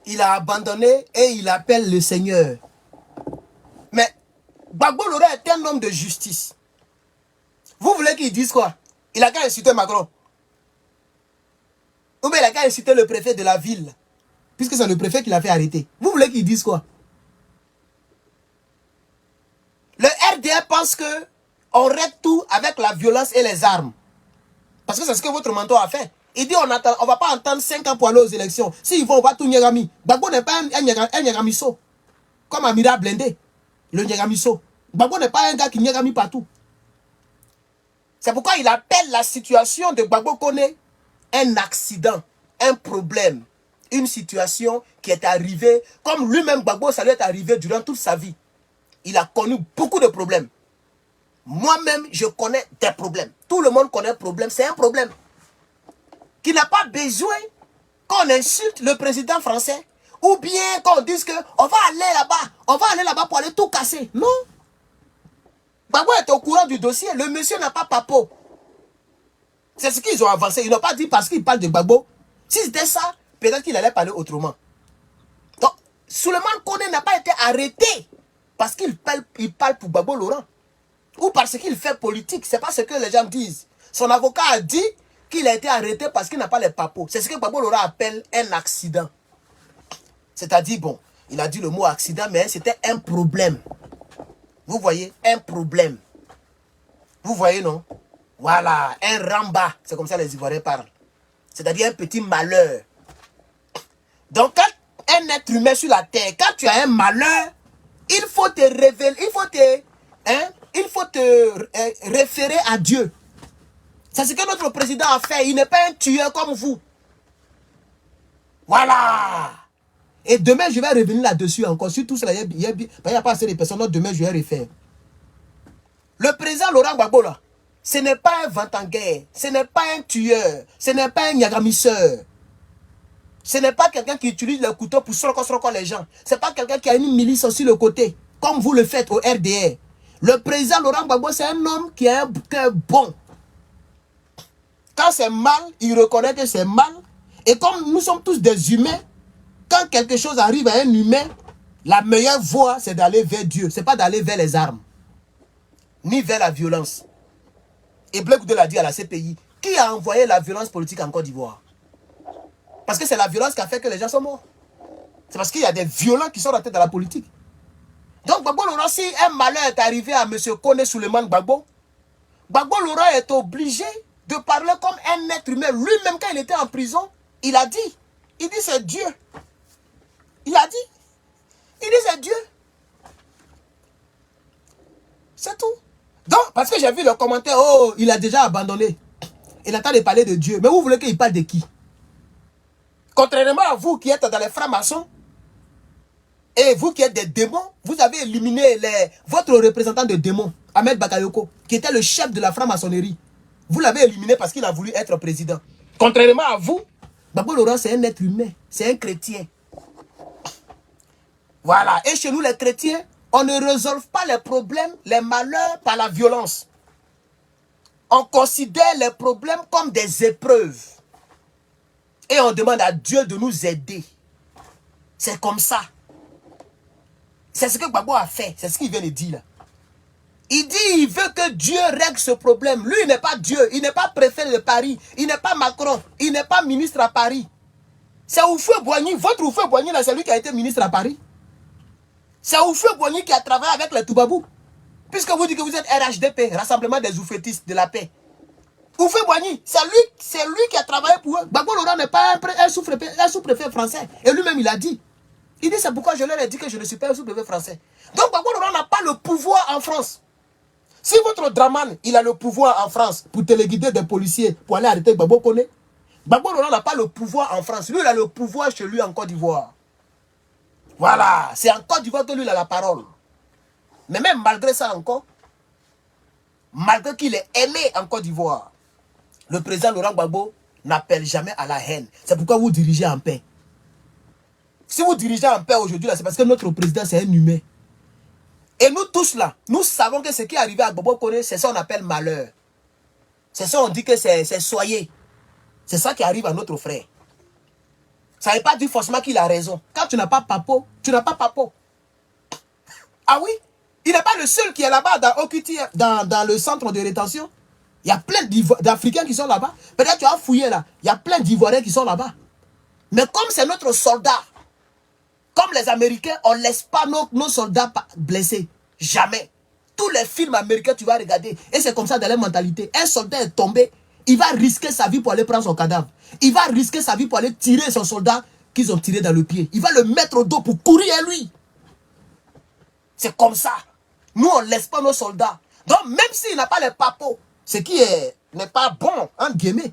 Speaker 1: il a abandonné et il appelle le Seigneur. Mais Gbagbo Laurent est un homme de justice. Vous voulez qu'il dise quoi? Il a qu'à insulter Macron. Ou bien il a qu'à insulter le préfet de la ville. Puisque c'est le préfet qui l'a fait arrêter. Vous voulez qu'il dise quoi? Le RDR pense que on règle tout avec la violence et les armes. Parce que c'est ce que votre mentor a fait. Il dit on ne va pas attendre 5 ans pour aller aux élections. S'ils vont, on va tout Nyagami. Gbagbo n'est pas un Nyagamiso. Comme Amira Blindé. Le Nyagamiso. Gbagbo n'est pas un gars qui Nyagami partout. C'est pourquoi il appelle la situation de Gbagbo Koné un accident, un problème, une situation qui est arrivée, comme lui-même Gbagbo, ça lui est arrivé durant toute sa vie. Il a connu beaucoup de problèmes. Moi-même, je connais des problèmes. Tout le monde connaît un problème, c'est un problème. Qui n'a pas besoin qu'on insulte le président français, ou bien qu'on dise qu'on va aller là-bas pour aller tout casser. Non. Gbagbo est au courant du dossier, le monsieur n'a pas papo. C'est ce qu'ils ont avancé. Ils n'ont pas dit parce qu'ils parlent de Gbagbo. Si c'était ça, peut-être qu'il allait parler autrement. Donc, Souleymane Koné n'a pas été arrêté parce qu'il parle pour Gbagbo Laurent. Ou parce qu'il fait politique. C'est pas ce que les gens disent. Son avocat a dit qu'il a été arrêté parce qu'il n'a pas les papos. C'est ce que Gbagbo Laurent appelle un accident. C'est-à-dire, bon, il a dit le mot accident, mais c'était un problème. Vous voyez, un problème. Vous voyez, non? Voilà, un ramba. C'est comme ça les Ivoiriens parlent. C'est-à-dire un petit malheur. Donc, quand un être humain sur la terre, quand tu as un malheur, il faut te révéler, il faut te référer à Dieu. C'est ce que notre président a fait. Il n'est pas un tueur comme vous. Voilà. Et demain, je vais revenir là-dessus encore. Sur tout cela, il n'y a pas assez de personnes. Donc, demain, je vais refaire. Le président Laurent Gbagbo, là, ce n'est pas un vent-en-guerre, ce n'est pas un tueur, ce n'est pas un niagamisseur. Ce n'est pas quelqu'un qui utilise le couteau pour sroco les gens. Ce n'est pas quelqu'un qui a une milice sur le côté, comme vous le faites au RDR. Le président Laurent Gbagbo, c'est un homme qui a un cœur bon. Quand c'est mal, il reconnaît que c'est mal. Et comme nous sommes tous des humains, quand quelque chose arrive à un humain, la meilleure voie, c'est d'aller vers Dieu. Ce n'est pas d'aller vers les armes, ni vers la violence. Et Blé Goudé l'a dit à la CPI, qui a envoyé la violence politique en Côte d'Ivoire? Parce que c'est la violence qui a fait que les gens sont morts. C'est parce qu'il y a des violents qui sont rentrés dans la politique. Donc Gbagbo Laurent, si un malheur est arrivé à M. Koné Souleymane Gbagbo, Gbagbo Laurent est obligé de parler comme un être humain. Lui-même, quand il était en prison, il a dit, c'est Dieu. Il a dit, c'est Dieu. C'est tout. Donc, parce que j'ai vu le commentaire, oh, il a déjà abandonné. Il attend de parler de Dieu. Mais vous voulez qu'il parle de qui? Contrairement à vous qui êtes dans les francs-maçons, et vous qui êtes des démons, vous avez éliminé votre représentant de démons, Ahmed Bakayoko, qui était le chef de la franc-maçonnerie. Vous l'avez éliminé parce qu'il a voulu être président. Contrairement à vous, Gbagbo Laurent, c'est un être humain, c'est un chrétien. Voilà. Et chez nous, les chrétiens, on ne résolve pas les problèmes, les malheurs par la violence. On considère les problèmes comme des épreuves. Et on demande à Dieu de nous aider. C'est comme ça. C'est ce que Gbagbo a fait. C'est ce qu'il vient de dire là. Il dit il veut que Dieu règle ce problème. Lui, il n'est pas Dieu. Il n'est pas préfet de Paris. Il n'est pas Macron. Il n'est pas ministre à Paris. C'est Houphouët-Boigny. Votre Houphouët-Boigny, là, c'est lui qui a été ministre à Paris. C'est Houphouët-Boigny qui a travaillé avec les Toubabou. Puisque vous dites que vous êtes RHDP, Rassemblement des Oufétistes de la paix. Houphouët-Boigny, c'est lui qui a travaillé pour eux. Gbagbo Laurent n'est pas un sous-préfet français. Et lui-même, il a dit. Il dit, c'est pourquoi je leur ai dit que je ne suis pas un sous-préfet français. Donc Gbagbo Laurent n'a pas le pouvoir en France. Si votre Draman, il a le pouvoir en France pour téléguider des policiers pour aller arrêter Gbagbo Koné, Gbagbo Laurent n'a pas le pouvoir en France. Lui, il a le pouvoir chez lui en Côte d'Ivoire. Voilà, c'est en Côte d'Ivoire que lui, il a la parole. Mais même malgré ça encore, malgré qu'il est aimé en Côte d'Ivoire, le président Laurent Gbagbo n'appelle jamais à la haine. C'est pourquoi vous dirigez en paix. Si vous dirigez en paix aujourd'hui, c'est parce que notre président, c'est un humain. Et nous tous là, nous savons que ce qui est arrivé à Gbagbo Koné, c'est ça qu'on appelle malheur. C'est ça qu'on dit que c'est soyez. C'est ça qui arrive à notre frère. Ça ne veut pas dire forcément qu'il a raison. Quand tu n'as pas papo, tu n'as pas papo. Ah oui? Il n'est pas le seul qui est là-bas dans Okuti, dans le centre de rétention. Il y a plein d'Africains qui sont là-bas. Peut-être tu as fouillé là. Il y a plein d'Ivoiriens qui sont là-bas. Mais comme c'est notre soldat, comme les Américains, on ne laisse pas nos soldats blessés. Jamais. Tous les films américains, tu vas regarder. Et c'est comme ça dans leur mentalité. Un soldat est tombé, il va risquer sa vie pour aller prendre son cadavre. Il va risquer sa vie pour aller tirer son soldat qu'ils ont tiré dans le pied. Il va le mettre au dos pour courir à lui. C'est comme ça. Nous, on ne laisse pas nos soldats. Donc, même s'il n'a pas les papos,
Speaker 11: Ce qui n'est pas bon, entre guillemets.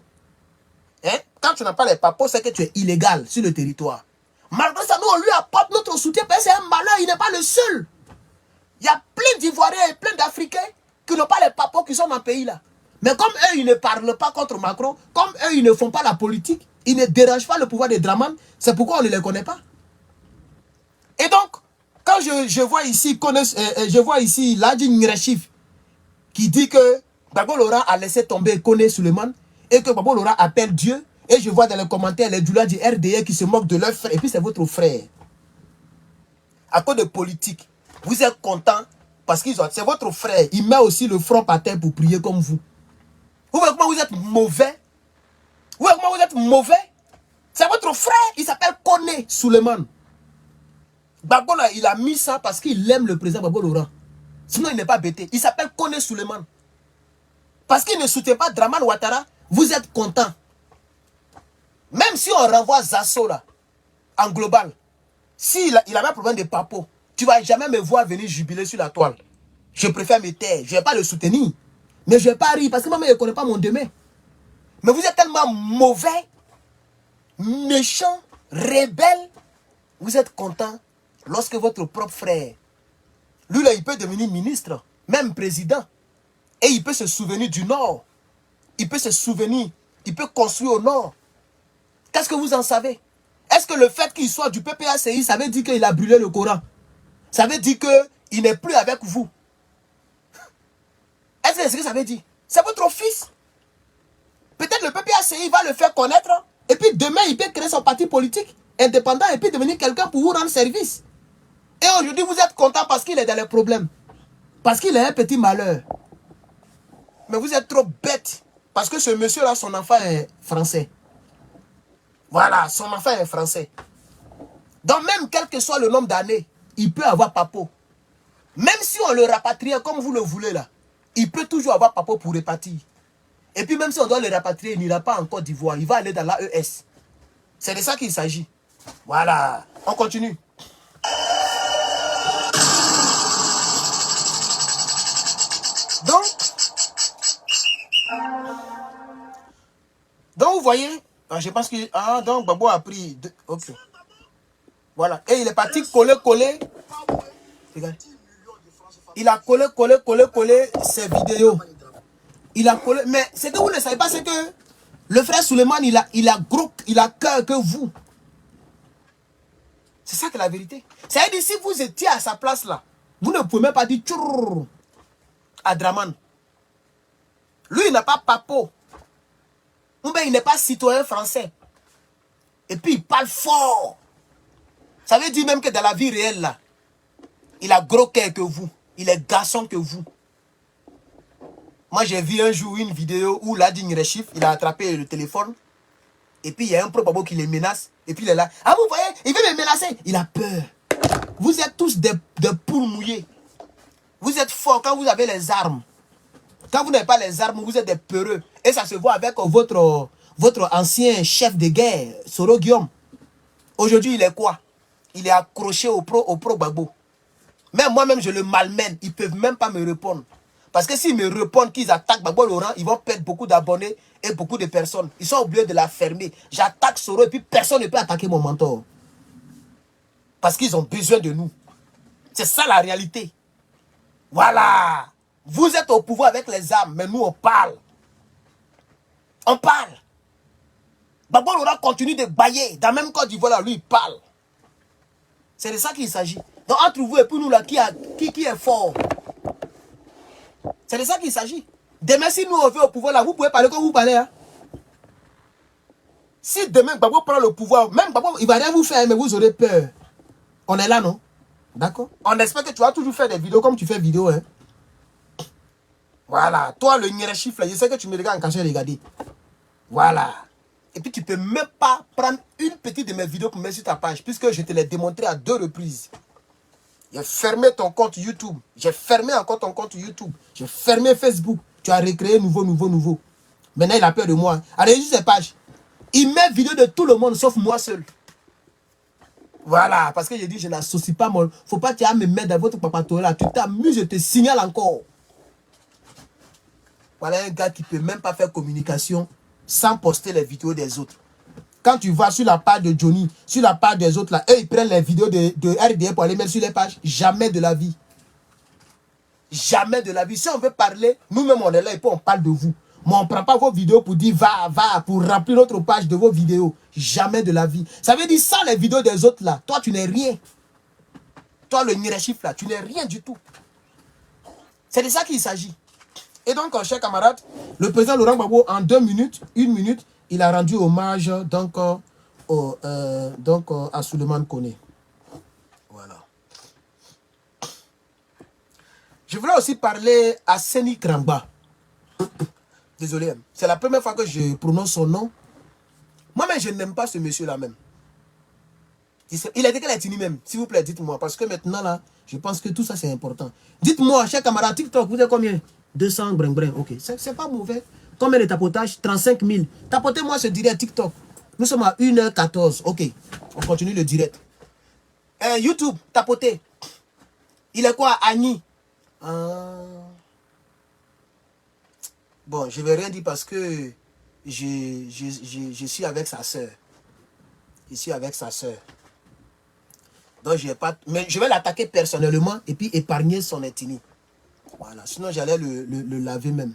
Speaker 11: Hein? Quand tu n'as pas les papiers, c'est que tu es illégal sur le territoire. Malgré ça, nous, on lui apporte notre soutien parce que c'est un malheur, il n'est pas le seul. Il y a plein d'Ivoiriens et plein d'Africains qui n'ont pas les papiers qui sont dans le pays là. Mais comme eux, ils ne parlent pas contre Macron, comme eux, ils ne font pas la politique, ils ne dérangent pas le pouvoir de Draman, c'est pourquoi on ne les connaît pas. Et donc, quand je vois ici, je vois ici Ladi Ngrechif qui dit que Gbagbo Laurent a laissé tomber Kone Suleiman et que Gbagbo Laurent appelle Dieu, et je vois dans les commentaires les doulas du RDA qui se moquent de leur frère, et puis c'est votre frère. À cause de politique, vous êtes content parce que c'est votre frère, il met aussi le front par terre pour prier comme vous. Vous voyez comment vous êtes mauvais? Vous voyez comment vous êtes mauvais? C'est votre frère, il s'appelle Kone Suleiman. Gbagbo là, il a mis ça parce qu'il aime le président Gbagbo Laurent. Sinon, il n'est pas bêté. Il s'appelle Kone Suleiman. Parce qu'il ne soutient pas Draman Ouattara, vous êtes content. Même si on renvoie Zasso là, en global, s'il a même un problème de papo, tu ne vas jamais me voir venir jubiler sur la toile. Je préfère me taire. Je ne vais pas le soutenir. Mais je ne vais pas rire parce que maman ne connaît pas mon demain. Mais vous êtes tellement mauvais, méchant, rebelle. Vous êtes content lorsque votre propre frère, lui là, il peut devenir ministre, même président. Et il peut se souvenir du Nord. Il peut se souvenir. Il peut construire au Nord. Qu'est-ce que vous en savez? Est-ce que le fait qu'il soit du PPACI, ça veut dire qu'il a brûlé le Coran? Ça veut dire qu'il n'est plus avec vous? Est-ce que c'est ce que ça veut dire? C'est votre fils. Peut-être le PPACI va le faire connaître. Et puis demain, il peut créer son parti politique indépendant et puis devenir quelqu'un pour vous rendre service. Et aujourd'hui, vous êtes content parce qu'il est dans les problèmes. Parce qu'il a un petit malheur. Mais vous êtes trop bête. Parce que ce monsieur-là, son enfant est français. Voilà, son enfant est français. Donc même quel que soit le nombre d'années, il peut avoir papo. Même si on le rapatrie comme vous le voulez là, il peut toujours avoir papo pour répartir. Et puis même si on doit le rapatrier, il n'ira pas en Côte d'Ivoire. Il va aller dans l'AES. C'est de ça qu'il s'agit. Voilà. On continue. Donc vous voyez, je pense que... Ah, donc Gbagbo a pris... Ok. Voilà. Et il est parti coller. Regarde. Il a collé ses vidéos. Il a collé... Mais ce que vous ne savez pas, c'est que le frère Suleiman, il a cœur que vous. C'est ça que la vérité. C'est-à-dire si vous étiez à sa place là, vous ne pouvez même pas dire tchourr à Draman. Lui, il n'a pas papo. Ou bien il n'est pas citoyen français. Et puis il parle fort. Ça veut dire même que dans la vie réelle là, il a gros cœur que vous. Il est garçon que vous. Moi j'ai vu un jour une vidéo où Ladi Ngrechif, il a attrapé le téléphone. Et puis il y a un pro-babo qui les menace. Et puis il est là. Ah vous voyez, il veut me menacer. Il a peur. Vous êtes tous des poules mouillées. Vous êtes forts quand vous avez les armes. Quand vous n'avez pas les armes, vous êtes des peureux. Et ça se voit avec votre ancien chef de guerre, Soro Guillaume. Aujourd'hui, il est quoi? Il est accroché au pro-Gbagbo. Même moi-même, je le malmène. Ils ne peuvent même pas me répondre. Parce que s'ils me répondent qu'ils attaquent Gbagbo Laurent, ils vont perdre beaucoup d'abonnés et beaucoup de personnes. Ils sont obligés de la fermer. J'attaque Soro et puis personne ne peut attaquer mon mentor. Parce qu'ils ont besoin de nous. C'est ça la réalité. Voilà. Vous êtes au pouvoir avec les armes, mais nous on parle. On parle. Gbagbo Laurent continue de bailler. Dans même Côte d'Ivoire, lui, il parle. C'est de ça qu'il s'agit. Donc entre vous et puis nous là, qui est fort? C'est de ça qu'il s'agit. Demain, si nous on veut au pouvoir là, vous pouvez parler comme vous parlez. Hein? Si demain Gbagbo prend le pouvoir, même Gbagbo, il va rien vous faire, mais vous aurez peur. On est là, non? D'accord? On espère que tu vas toujours faire des vidéos comme tu fais vidéo, hein? Voilà. Toi, le Ngrechif là, je sais que tu me regardes en cachette, regarder. Voilà. Et puis tu peux même pas prendre une petite de mes vidéos pour mettre sur ta page, puisque je te l'ai démontré à 2 reprises. J'ai fermé ton compte YouTube. J'ai fermé encore ton compte YouTube. J'ai fermé Facebook. Tu as recréé nouveau. Maintenant, il a peur de moi. Allez, juste ses pages. Il met vidéo de tout le monde, sauf moi seul. Voilà, parce que j'ai dit, je n'associe pas mon... Faut pas que tu me mettre dans votre papato là. Tu t'amuses, je te signale encore. Voilà un gars qui ne peut même pas faire communication sans poster les vidéos des autres. Quand tu vas sur la page de Johnny, sur la page des autres, là, eux, ils prennent les vidéos de RDA pour aller mettre sur les pages. Jamais de la vie. Jamais de la vie. Si on veut parler, nous-mêmes, on est là et puis on parle de vous. Mais on ne prend pas vos vidéos pour dire va, pour remplir notre page de vos vidéos. Jamais de la vie. Ça veut dire ça, les vidéos des autres, là. Toi, tu n'es rien. Toi, le Nirechif, là, tu n'es rien du tout. C'est de ça qu'il s'agit. Et donc, chers camarades, le président Laurent Gbagbo, en 1 minute, il a rendu hommage donc, à Souleymane Koné. Voilà. Je voulais aussi parler à Seni Krangba. Désolé, c'est la première fois que je prononce son nom. Moi-même, je n'aime pas ce monsieur-là même. Il a été quel est même? S'il vous plaît, dites-moi. Parce que maintenant, là, je pense que tout ça, c'est important. Dites-moi, chers camarades, TikTok, vous êtes combien? 200 brin. Ok, c'est pas mauvais. Combien de tapotage? 35 000. Tapotez-moi ce direct TikTok. Nous sommes à 1h14. Ok, on continue le direct. YouTube, tapotez. Il est quoi, Annie? Bon, je ne vais rien dire parce que je suis avec sa soeur. Je suis avec sa soeur. Donc, je vais pas... Mais je vais l'attaquer personnellement et puis épargner son ethnie. Voilà, sinon j'allais le laver même.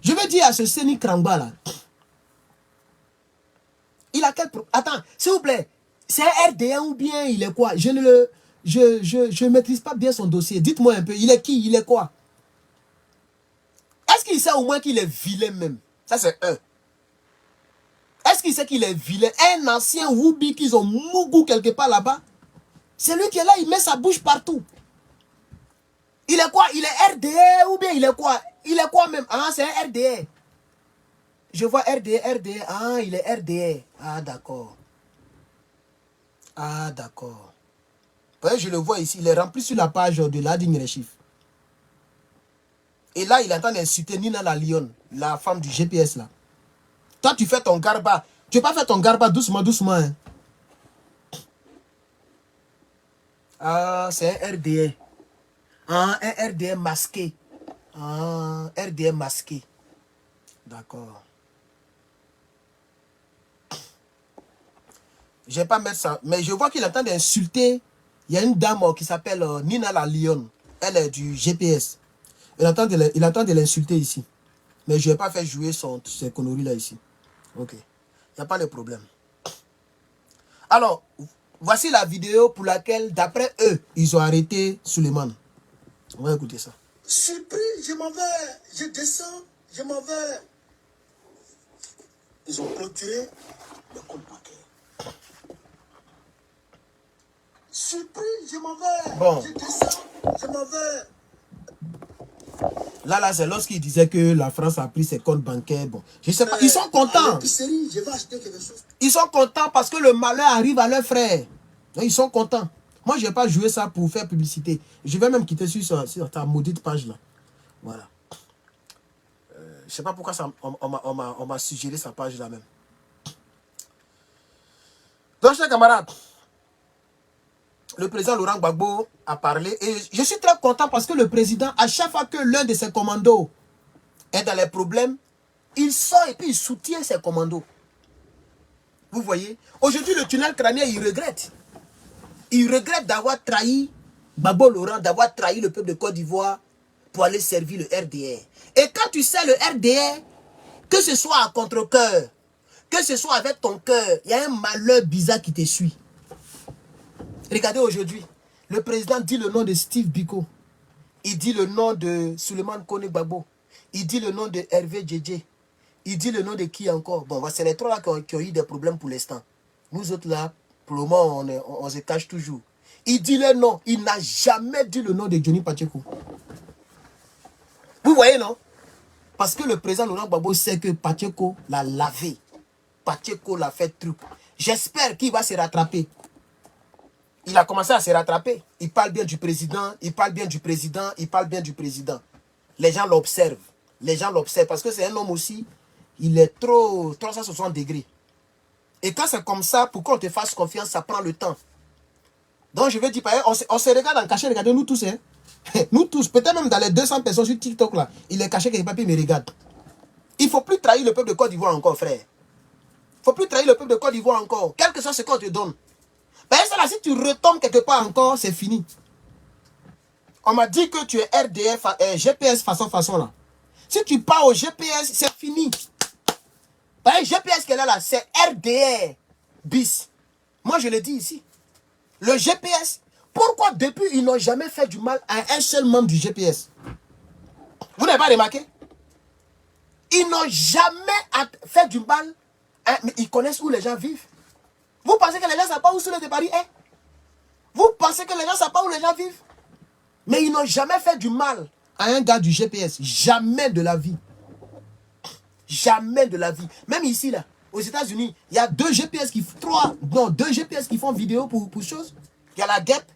Speaker 11: Je vais dire à ce Seni Krangba là. Il a quel problème? Attends, s'il vous plaît. C'est un RDA ou bien il est quoi? Je ne maîtrise pas bien son dossier. Dites-moi un peu, il est qui? Il est quoi? Est-ce qu'il sait au moins qu'il est vilain même? Ça c'est un. Est-ce qu'il sait qu'il est vilain? Un ancien Woubi qu'ils ont mougou quelque part là-bas. C'est lui qui est là, il met sa bouche partout. Il est quoi? Il est RDA ou bien il est quoi? Il est quoi même? Ah, c'est un RDA. Je vois RDA. Ah, il est RDA. Ah, d'accord. Ah, d'accord. Je le vois ici. Il est rempli sur la page de l'Ading Rechif. Et là, il est en train d'insulter Nina la Lyon, la femme du GPS là. Toi, tu fais ton garba. Tu n'as pas fait ton garba doucement. Hein. Ah, c'est un RDA. Ah, un RDA masqué. Ah, RDA masqué. D'accord. Je ne vais pas mettre ça. Mais je vois qu'il est en train d'insulter. Il y a une dame qui s'appelle Nina la Lyon. Elle est du GPS. Il est en train de l'insulter ici. Mais je ne vais pas faire jouer ces conneries là ici. Ok. Il n'y a pas de problème. Alors, voici la vidéo pour laquelle, d'après eux, ils ont arrêté Souleymane. On va écouter ça.
Speaker 9: Surpris, je descends, je m'en vais. Ils ont clôturé le compte bancaire. Surpris, je m'en vais.
Speaker 11: Bon.
Speaker 9: Je descends, je m'en vais.
Speaker 11: Là, c'est lorsqu'il disait que la France a pris ses comptes bancaires. Bon, je sais pas. Ils sont contents.
Speaker 9: Je vais acheter quelque chose.
Speaker 11: Ils sont contents parce que le malheur arrive à leurs frères. Donc, ils sont contents. Moi, je ne vais pas jouer ça pour faire publicité. Je vais même quitter sur ta maudite page là. Voilà. Je ne sais pas pourquoi on m'a suggéré sa page là même. Donc, chers camarades, le président Laurent Gbagbo a parlé et je suis très content parce que le président, à chaque fois que l'un de ses commandos est dans les problèmes, il sort et puis il soutient ses commandos. Vous voyez, aujourd'hui le tunnel crânien, il regrette. Il regrette d'avoir trahi Gbagbo Laurent, d'avoir trahi le peuple de Côte d'Ivoire pour aller servir le RDR. Et quand tu sais le RDR, que ce soit à contre-cœur, que ce soit avec ton cœur, il y a un malheur bizarre qui te suit. Regardez aujourd'hui, le président dit le nom de Steve Biko. Il dit le nom de Souleymane Koné Gbagbo. Il dit le nom de Hervé Djedje. Il dit le nom de qui encore? Bon, c'est les trois là qui ont eu des problèmes pour l'instant. Nous autres là, pour le moment, on se cache toujours. Il dit le nom. Il n'a jamais dit le nom de Johnny Pacheco. Vous voyez, non? Parce que le président Laurent Gbagbo sait que Pacheco l'a lavé. Pacheco l'a fait truc. J'espère qu'il va se rattraper. Il a commencé à se rattraper. Il parle bien du président, il parle bien du président, il parle bien du président. Les gens l'observent. Les gens l'observent parce que c'est un homme aussi, il est trop 360 degrés. Et quand c'est comme ça, pour qu'on te fasse confiance, ça prend le temps. Donc je vais dire, on se regarde en cachet, regardez-nous tous. Hein. Nous tous, peut-être même dans les 200 personnes sur TikTok là, il est caché quelque part, puis il me regarde. Il ne faut plus trahir le peuple de Côte d'Ivoire encore, frère. Il ne faut plus trahir le peuple de Côte d'Ivoire encore, quel que soit ce qu'on te donne. Ben ça là, si tu retombes quelque part encore, c'est fini. On m'a dit que tu es RDF, GPS façon là. Si tu pars au GPS, c'est fini. Ben, GPS qu'elle a là, c'est RDR bis. Moi, je le dis ici. Le GPS, pourquoi depuis ils n'ont jamais fait du mal à un seul membre du GPS? Vous n'avez pas remarqué? Ils n'ont jamais fait du mal, mais ils connaissent où les gens vivent. Vous pensez que les gens ne savent pas où Souley de Paris est? Vous pensez que les gens ne savent pas où les gens vivent? Mais ils n'ont jamais fait du mal à un gars du GPS. Jamais de la vie. Jamais de la vie. Même ici, là, aux États-Unis, il y a 2 GPS qui font 2 GPS qui font vidéo pour choses. Il y a la guêpe.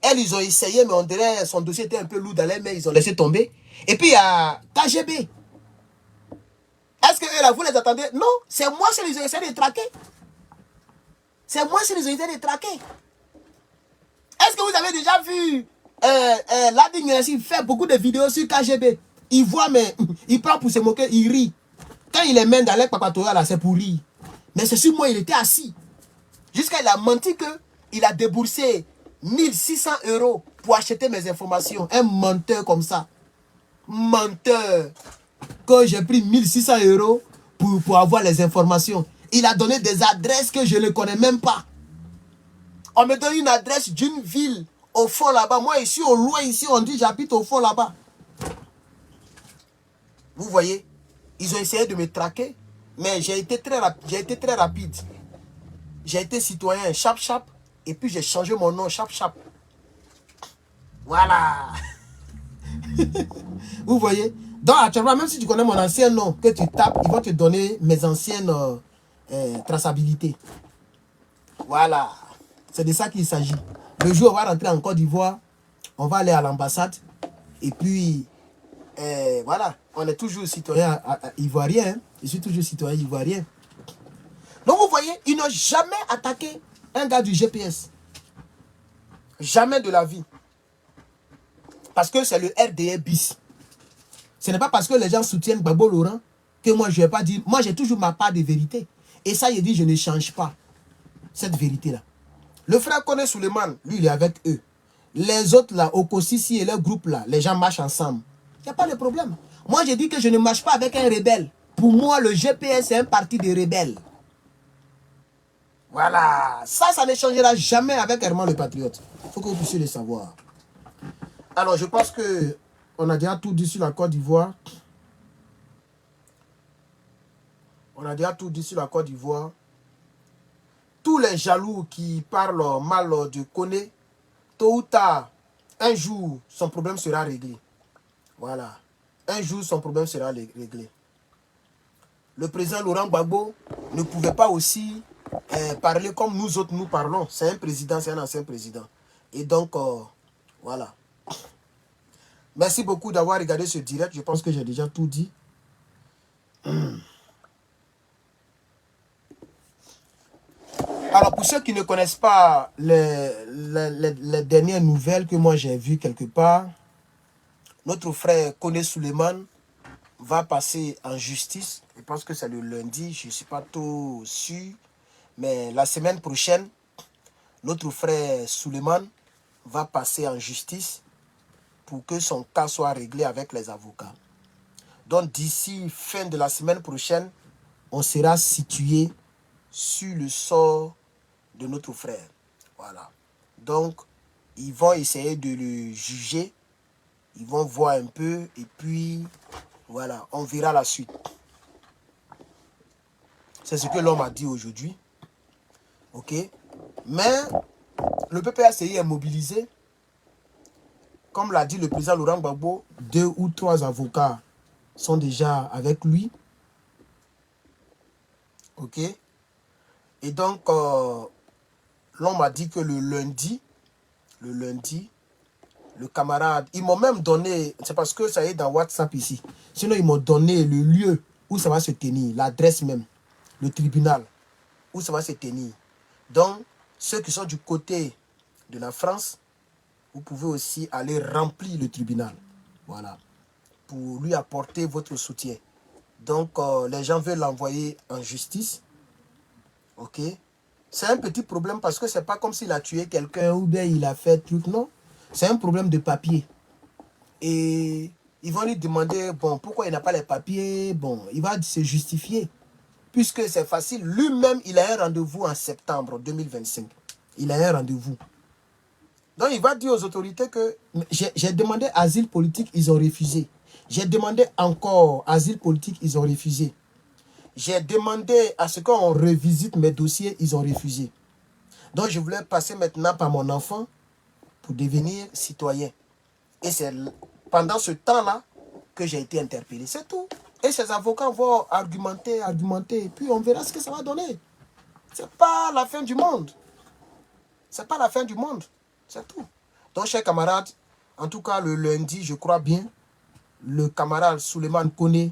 Speaker 11: Elles, ils ont essayé, mais on dirait son dossier était un peu lourd dans les mains, ils ont laissé tomber. Et puis il y a KGB. Est-ce que eux là, vous les attendez? Non, c'est moi qui les ai essayé de traquer. C'est moi qui les ai essayé de traquer. Est-ce que vous avez déjà vu Lading Yancy fait beaucoup de vidéos sur KGB? Il voit, mais il prend pour se moquer, il rit. Quand il les mène dans les papatoya là, c'est pour rire. Mais c'est sur moi, il était assis. Jusqu'à il a menti qu'il a déboursé 1600 € pour acheter mes informations. Un menteur comme ça. Menteur. Quand j'ai pris 1600 € pour avoir les informations. Il a donné des adresses que je ne connais même pas. On me donne une adresse d'une ville au fond là-bas. Moi ici, au loin ici, on dit j'habite au fond là-bas. Vous voyez, ils ont essayé de me traquer, mais j'ai été très rapide. J'ai été citoyen chap chap, et puis j'ai changé mon nom chap chap. Voilà. Vous voyez. Donc actuellement, même si tu connais mon ancien nom, que tu tapes, ils vont te donner mes anciennes traçabilités. Voilà. C'est de ça qu'il s'agit. Le jour où on va rentrer en Côte d'Ivoire, on va aller à l'ambassade, et puis... voilà, on est toujours citoyen ivoirien. Hein? Je suis toujours citoyen ivoirien. Donc vous voyez, ils n'ont jamais attaqué un gars du GPS. Jamais de la vie. Parce que c'est le RDR bis. Ce n'est pas parce que les gens soutiennent Gbagbo Laurent que moi je ne vais pas dire. Moi j'ai toujours ma part de vérité. Et ça, il dit, je ne change pas cette vérité-là. Le frère Koné Suleiman, lui, il est avec eux. Les autres là, Okosisi et leur groupe là, les gens marchent ensemble. Il n'y a pas de problème. Moi, j'ai dit que je ne marche pas avec un rebelle. Pour moi, le GPS, c'est un parti de rebelles. Voilà. Ça ne changera jamais avec Herman le Patriote. Il faut que vous puissiez le savoir. Alors, je pense que on a déjà tout dit sur la Côte d'Ivoire. On a déjà tout dit sur la Côte d'Ivoire. Tous les jaloux qui parlent mal de Koné, tôt ou tard, un jour, son problème sera réglé. Voilà. Un jour, son problème sera réglé. Le président Laurent Gbagbo ne pouvait pas aussi parler comme nous autres nous parlons. C'est un président, c'est un ancien président. Et donc, voilà. Merci beaucoup d'avoir regardé ce direct. Je pense que j'ai déjà tout dit. Alors, pour ceux qui ne connaissent pas les dernières nouvelles que moi j'ai vues quelque part, notre frère Koné Suleiman va passer en justice. Je pense que c'est le lundi, je ne suis pas trop sûr. Mais la semaine prochaine, notre frère Suleiman va passer en justice pour que son cas soit réglé avec les avocats. Donc d'ici fin de la semaine prochaine, on sera situé sur le sort de notre frère. Voilà. Donc, ils vont essayer de le juger. Ils vont voir un peu et puis, voilà, on verra la suite. C'est ce que l'homme a dit aujourd'hui. Ok. Mais, le PPACI est mobilisé. Comme l'a dit le président Laurent Gbagbo, 2 ou 3 avocats sont déjà avec lui. Ok. Et donc, l'homme a dit que le lundi, le camarade, ils m'ont même donné, c'est parce que ça est dans WhatsApp ici. Sinon, ils m'ont donné le lieu où ça va se tenir, l'adresse même, le tribunal, où ça va se tenir. Donc, ceux qui sont du côté de la France, vous pouvez aussi aller remplir le tribunal. Voilà. Pour lui apporter votre soutien. Donc, les gens veulent l'envoyer en justice. Ok. C'est un petit problème parce que c'est pas comme s'il a tué quelqu'un ou bien il a fait truc. Non. C'est un problème de papier. Et ils vont lui demander, bon, pourquoi il n'a pas les papiers. Bon, il va se justifier. Puisque c'est facile. Lui-même, il a un rendez-vous en septembre 2025. Il a un rendez-vous. Donc, il va dire aux autorités que j'ai demandé asile politique, ils ont refusé. J'ai demandé encore asile politique, ils ont refusé. J'ai demandé à ce qu'on revisite mes dossiers, ils ont refusé. Donc, je voulais passer maintenant par mon enfant pour devenir citoyen. Et c'est pendant ce temps-là que j'ai été interpellé. C'est tout. Et ces avocats vont argumenter, et puis on verra ce que ça va donner. C'est pas la fin du monde. C'est pas la fin du monde. C'est tout. Donc, chers camarades, en tout cas, le lundi, je crois bien, le camarade Souleymane Koné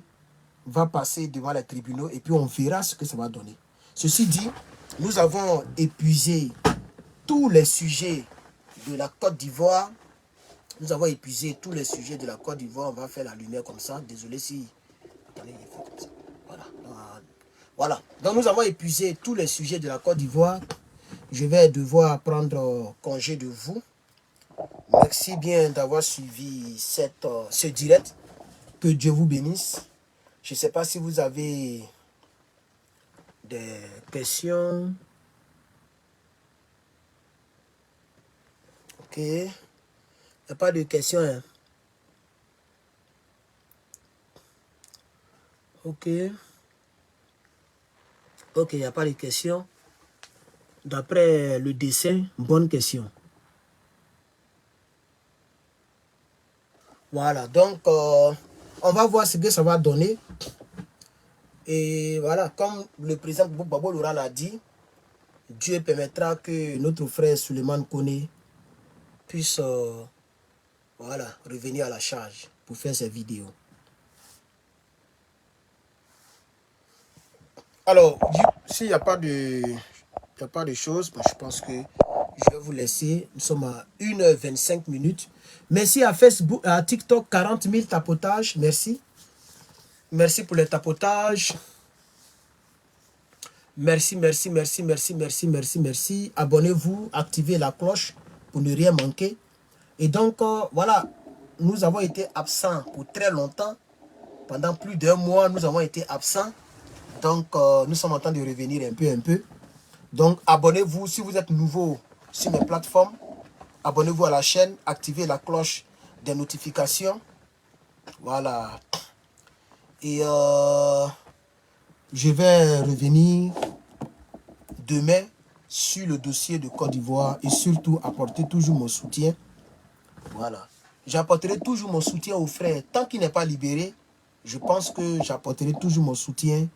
Speaker 11: va passer devant les tribunaux et puis on verra ce que ça va donner. Ceci dit, nous avons épuisé tous les sujets de la Côte d'Ivoire. Nous avons épuisé tous les sujets de la Côte d'Ivoire. On va faire la lumière comme ça. Désolé si... Attendez, il faut comme ça. Voilà. Voilà. Donc, nous avons épuisé tous les sujets de la Côte d'Ivoire. Je vais devoir prendre congé de vous. Merci bien d'avoir suivi ce direct. Que Dieu vous bénisse. Je ne sais pas si vous avez des questions. Ok. Il n'y a pas de questions. Hein? Ok. Ok, il n'y a pas de questions. D'après le dessin, bonne question. Voilà, donc on va voir ce que ça va donner. Et voilà, comme le président Gbagbo Laurent l'a dit, Dieu permettra que notre frère Souleymane Koné puisse voilà, revenir à la charge pour faire ses vidéos. Alors, s'il n'y a pas de choses, ben, je pense que je vais vous laisser. Nous sommes à 1h25 minutes. Merci à Facebook, à TikTok, 40 000 tapotages. Merci. Merci pour les tapotages. Merci, merci, merci, merci, merci, merci, merci. Abonnez-vous, activez la cloche pour ne rien manquer. Et donc, voilà, nous avons été absents pour très longtemps. Pendant plus d'un mois, nous avons été absents. Donc, nous sommes en train de revenir un peu. Donc, abonnez-vous si vous êtes nouveau sur mes plateformes. Abonnez-vous à la chaîne, activez la cloche des notifications. Voilà. Et je vais revenir demain sur le dossier de Côte d'Ivoire et surtout apporter toujours mon soutien. Voilà. J'apporterai toujours mon soutien aux frères. Tant qu'il n'est pas libéré, je pense que j'apporterai toujours mon soutien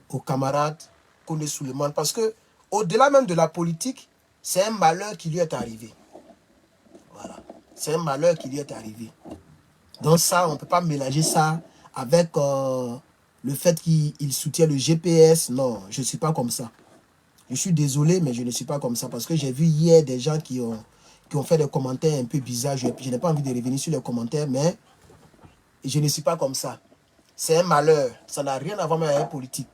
Speaker 11: aux camarades Koné Souleymane. Parce que au-delà même de la politique, c'est un malheur qui lui est arrivé. Voilà. C'est un malheur qui lui est arrivé. Donc ça, on ne peut pas mélanger ça avec le fait qu'il soutient le GPS. Non, je ne suis pas comme ça. Je suis désolé, mais je ne suis pas comme ça. Parce que j'ai vu hier des gens qui ont fait des commentaires un peu bizarres. Je n'ai pas envie de revenir sur les commentaires, mais je ne suis pas comme ça. C'est un malheur. Ça n'a rien à voir avec la politique.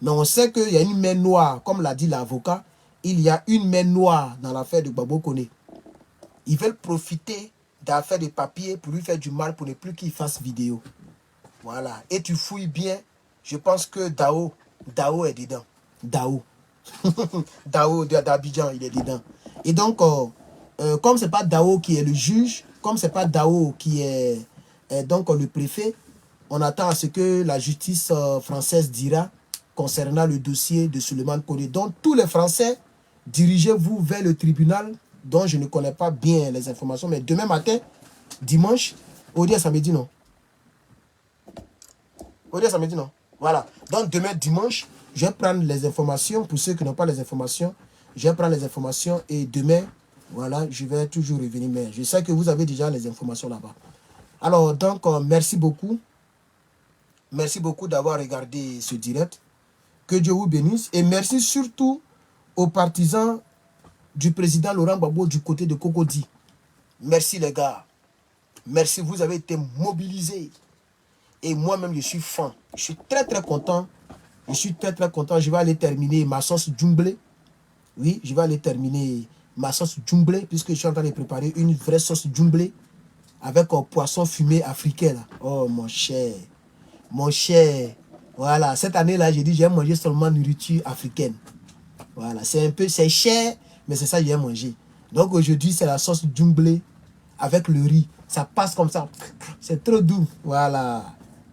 Speaker 11: Mais on sait qu'il y a une main noire, comme l'a dit l'avocat. Il y a une main noire dans l'affaire de Gbagbo Koné. Ils veulent profiter d'affaires de papier pour lui faire du mal, pour ne plus qu'il fasse vidéo. Voilà. Et tu fouilles bien. Je pense que Dao est dedans. Dao. Dao d'Abidjan, il est dedans. Et donc, comme ce n'est pas Dao qui est le juge, comme ce n'est pas Dao qui est donc le préfet, on attend à ce que la justice française dira concernant le dossier de Souleymane Koné. Donc, tous les Français, dirigez-vous vers le tribunal dont je ne connais pas bien les informations, mais demain matin, dimanche, au dia samedi, non. Au dia samedi, non. Voilà. Donc, demain, dimanche, je vais prendre les informations. Pour ceux qui n'ont pas les informations, je vais prendre les informations et demain, voilà, je vais toujours revenir. Mais je sais que vous avez déjà les informations là-bas. Alors, donc, merci beaucoup. Merci beaucoup d'avoir regardé ce direct. Que Dieu vous bénisse. Et merci surtout aux partisans du président Laurent Gbagbo du côté de Cocody. Merci les gars. Merci, vous avez été mobilisés. Et moi-même, je suis fan. Je suis très très content. Je suis très très content. Je vais aller terminer ma sauce djumblé. Oui, je vais aller terminer ma sauce djumblé puisque je suis en train de préparer une vraie sauce djumblé avec un poisson fumé africain. Là. Oh mon cher. Mon cher. Voilà, cette année-là, j'ai dit j'aime manger seulement nourriture africaine. Voilà, c'est un peu, c'est cher, mais c'est ça que j'aime manger. Donc aujourd'hui, c'est la sauce djumblé avec le riz. Ça passe comme ça. C'est trop doux. Voilà.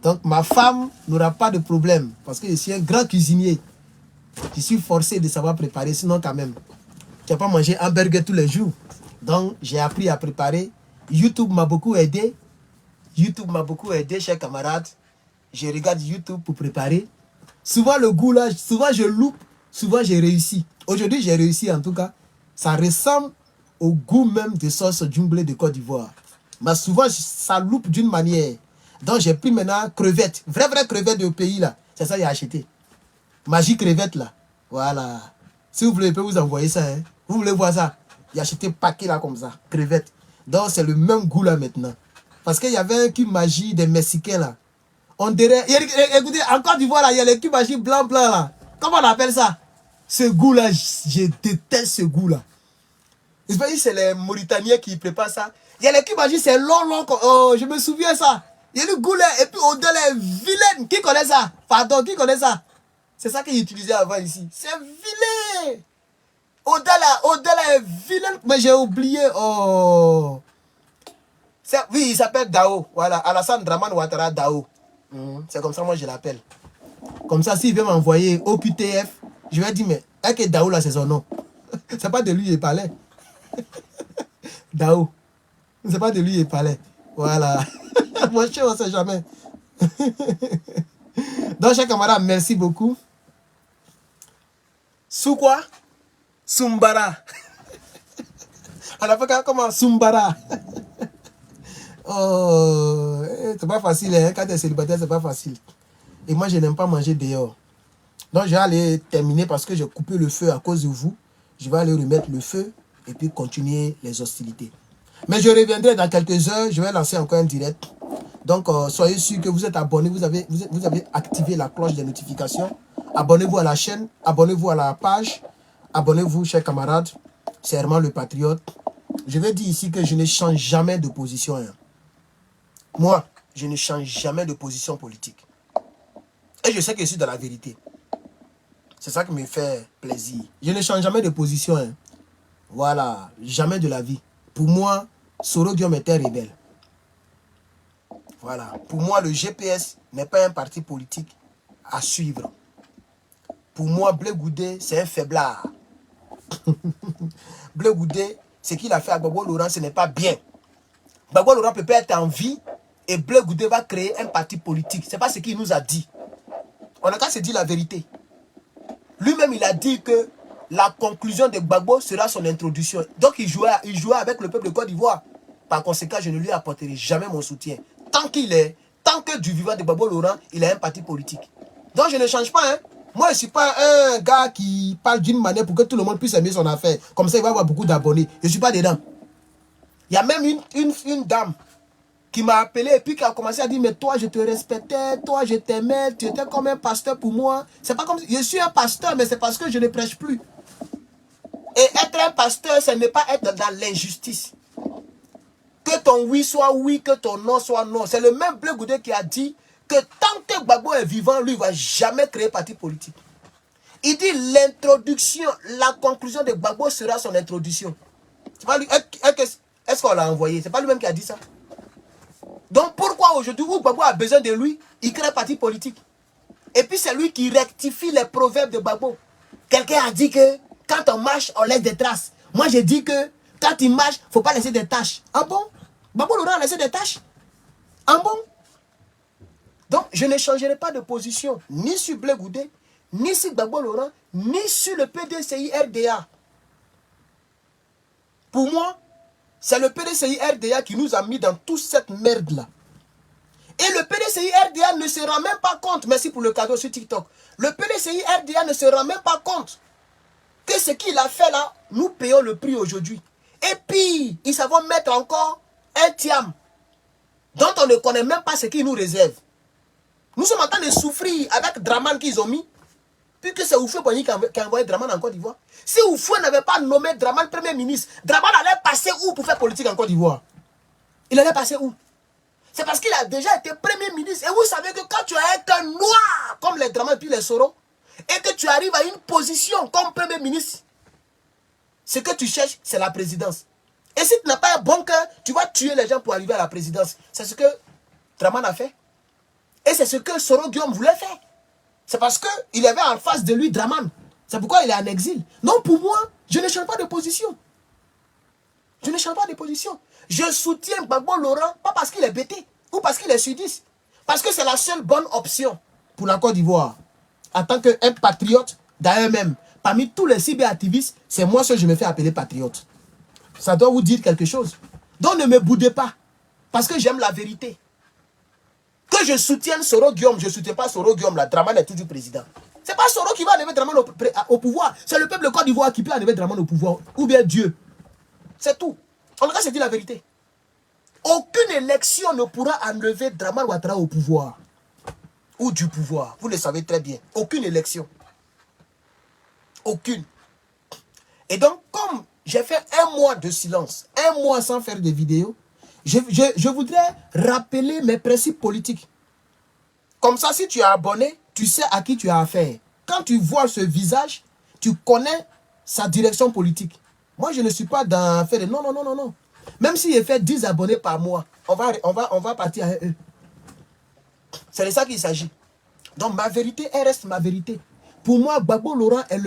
Speaker 11: Donc ma femme n'aura pas de problème parce que je suis un grand cuisinier. Je suis forcé de savoir préparer, sinon quand même, tu n'as pas mangé un burger tous les jours. Donc j'ai appris à préparer. YouTube m'a beaucoup aidé. YouTube m'a beaucoup aidé, chers camarades. Je regarde YouTube pour préparer. Souvent le goût là, souvent je loupe, souvent j'ai réussi. Aujourd'hui j'ai réussi en tout cas. Ça ressemble au goût même de sauce djumblé de Côte d'Ivoire. Mais souvent ça loupe d'une manière. Donc j'ai pris maintenant crevettes, vraie crevette de pays là. C'est ça que j'ai acheté. Magie crevette là. Voilà. Si vous voulez, je peux vous envoyer ça. Hein. Vous voulez voir ça? J'ai acheté un paquet là comme ça, crevettes. Donc c'est le même goût là maintenant. Parce qu'il y avait un cube magie des Mexicains là. On dirait, écoutez, en Côte d'Ivoire là, il y a les cubes magie blanc là. Comment on appelle ça? Ce goût là, je déteste ce goût là. C'est les Mauritaniens qui préparent ça. Il y a les cubes magie, c'est long. Oh, je me souviens ça. Il y a le goût là, et puis au-delà, les vilaines. Qui connaît ça? Pardon, qui connaît ça? C'est ça qu'ils utilisaient avant ici. C'est vilain. Au-delà est vilain. Mais j'ai oublié. Oh. Oui, il s'appelle Dao. Voilà, Alassane Draman Ouattara Dao. C'est comme ça, moi je l'appelle. Comme ça, s'il veut m'envoyer au QTF, je vais dire, mais est-ce que Dao là, c'est son nom? C'est pas de lui il parlait. Dao. C'est pas de lui il parlait. Voilà. Moi, je ne sais jamais. Donc, chers camarades, merci beaucoup. Sous quoi? Sumbara. On appelle comment? Sumbara. Oh, c'est pas facile, hein? Quand tu es célibataire, c'est pas facile. Et moi, je n'aime pas manger dehors. Donc, je vais aller terminer parce que j'ai coupé le feu à cause de vous. Je vais aller remettre le feu et puis continuer les hostilités. Mais je reviendrai dans quelques heures. Je vais lancer encore un direct. Donc, soyez sûrs que vous êtes abonnés. Vous avez activé la cloche des notifications. Abonnez-vous à la chaîne. Abonnez-vous à la page. Abonnez-vous, chers camarades. C'est Herman le Patriote. Je vais dire ici que je ne change jamais de position. Hein. Moi, je ne change jamais de position politique. Et je sais que je suis dans la vérité. C'est ça qui me fait plaisir. Je ne change jamais de position. Hein. Voilà, jamais de la vie. Pour moi, Soro Guillaume était rebelle. Voilà. Pour moi, le GPS n'est pas un parti politique à suivre. Pour moi, Blé Goudé, c'est un faiblard. Blé Goudé, ce qu'il a fait à Gbagbo Laurent, ce n'est pas bien. Gbagbo Laurent peut être en vie et Blé Goudé va créer un parti politique. Ce n'est pas ce qu'il nous a dit. On a qu'à se dire la vérité. Lui-même, il a dit que la conclusion de Gbagbo sera son introduction. Donc, il jouait avec le peuple de Côte d'Ivoire. Par conséquent, je ne lui apporterai jamais mon soutien. Tant que du vivant de Gbagbo Laurent, il a un parti politique. Donc, je ne change pas. Hein. Moi, je ne suis pas un gars qui parle d'une manière pour que tout le monde puisse aimer son affaire. Comme ça, il va avoir beaucoup d'abonnés. Je ne suis pas dedans. Il y a même une dame qui m'a appelé et puis qui a commencé à dire, mais toi, je te respectais, toi, je t'aimais, tu étais comme un pasteur pour moi. C'est pas comme je suis un pasteur, mais c'est parce que je ne prêche plus. Et être un pasteur, ce n'est pas être dans l'injustice. Que ton oui soit oui, que ton non soit non. C'est le même Blé Goudé qui a dit que tant que Gbagbo est vivant, lui, il ne va jamais créer parti politique. Il dit l'introduction, la conclusion de Gbagbo sera son introduction. Est-ce qu'on l'a envoyé? Ce n'est pas lui-même qui a dit ça. Donc pourquoi aujourd'hui, où Gbagbo a besoin de lui, il crée un parti politique? Et puis c'est lui qui rectifie les proverbes de Gbagbo. Quelqu'un a dit que quand on marche, on laisse des traces. Moi, j'ai dit que quand il marche, il ne faut pas laisser des taches. Ah bon? Gbagbo Laurent a laissé des taches? Ah bon? Donc, je ne changerai pas de position, ni sur Blé Goudé, ni sur Gbagbo Laurent, ni sur le PDCI-RDA. Pour moi, c'est le PDCI-RDA qui nous a mis dans toute cette merde-là. Et le PDCI-RDA ne se rend même pas compte, merci pour le cadeau sur TikTok, le PDCI-RDA ne se rend même pas compte que ce qu'il a fait là, nous payons le prix aujourd'hui. Et puis, ils savent mettre encore un tiam dont on ne connaît même pas ce qu'ils nous réservent. Nous sommes en train de souffrir avec Draman qu'ils ont mis, puisque c'est Houphouët-Boigny qui a envoyé Draman en Côte d'Ivoire. Si Houphouët n'avait pas nommé Draman Premier ministre, Draman allait passer où pour faire politique en Côte d'Ivoire? Il allait passer où? C'est parce qu'il a déjà été Premier ministre. Et vous savez que quand tu as été noir, comme les Draman puis les Soro, et que tu arrives à une position comme Premier ministre, ce que tu cherches, c'est la présidence. Et si tu n'as pas un bon cœur, tu vas tuer les gens pour arriver à la présidence. C'est ce que Draman a fait. Et c'est ce que Soro Guillaume voulait faire. C'est parce qu'il avait en face de lui Draman. C'est pourquoi il est en exil. Non, pour moi, je ne change pas de position. Je ne change pas de position. Je soutiens Gbagbo Laurent, pas parce qu'il est bêté, ou parce qu'il est sudiste. Parce que c'est la seule bonne option pour la Côte d'Ivoire. En tant qu'un patriote, d'ailleurs même, parmi tous les cyberactivistes, c'est moi seul que je me fais appeler patriote. Ça doit vous dire quelque chose. Donc ne me boudez pas, parce que j'aime la vérité. Que je soutienne Soro Guillaume, je ne soutiens pas Soro Guillaume, la Draman est toujours président. Ce n'est pas Soro qui va enlever Draman au pouvoir, c'est le peuple de Côte d'Ivoire qui peut enlever Draman au pouvoir, ou bien Dieu. C'est tout. En tout cas, c'est dit la vérité. Aucune élection ne pourra enlever Draman Ouattara au pouvoir. Ou du pouvoir. Vous le savez très bien. Aucune élection. Aucune. Et donc, comme j'ai fait un mois de silence, un mois sans faire de vidéos, je voudrais rappeler mes principes politiques. Comme ça, si tu es abonné, tu sais à qui tu as affaire. Quand tu vois ce visage, tu connais sa direction politique. Moi, je ne suis pas dans faire de non, non, non, non, non. Même si je fais 10 abonnés par mois, on va partir avec eux. C'est de ça qu'il s'agit. Donc, ma vérité, elle reste ma vérité. Pour moi, Gbagbo Laurent est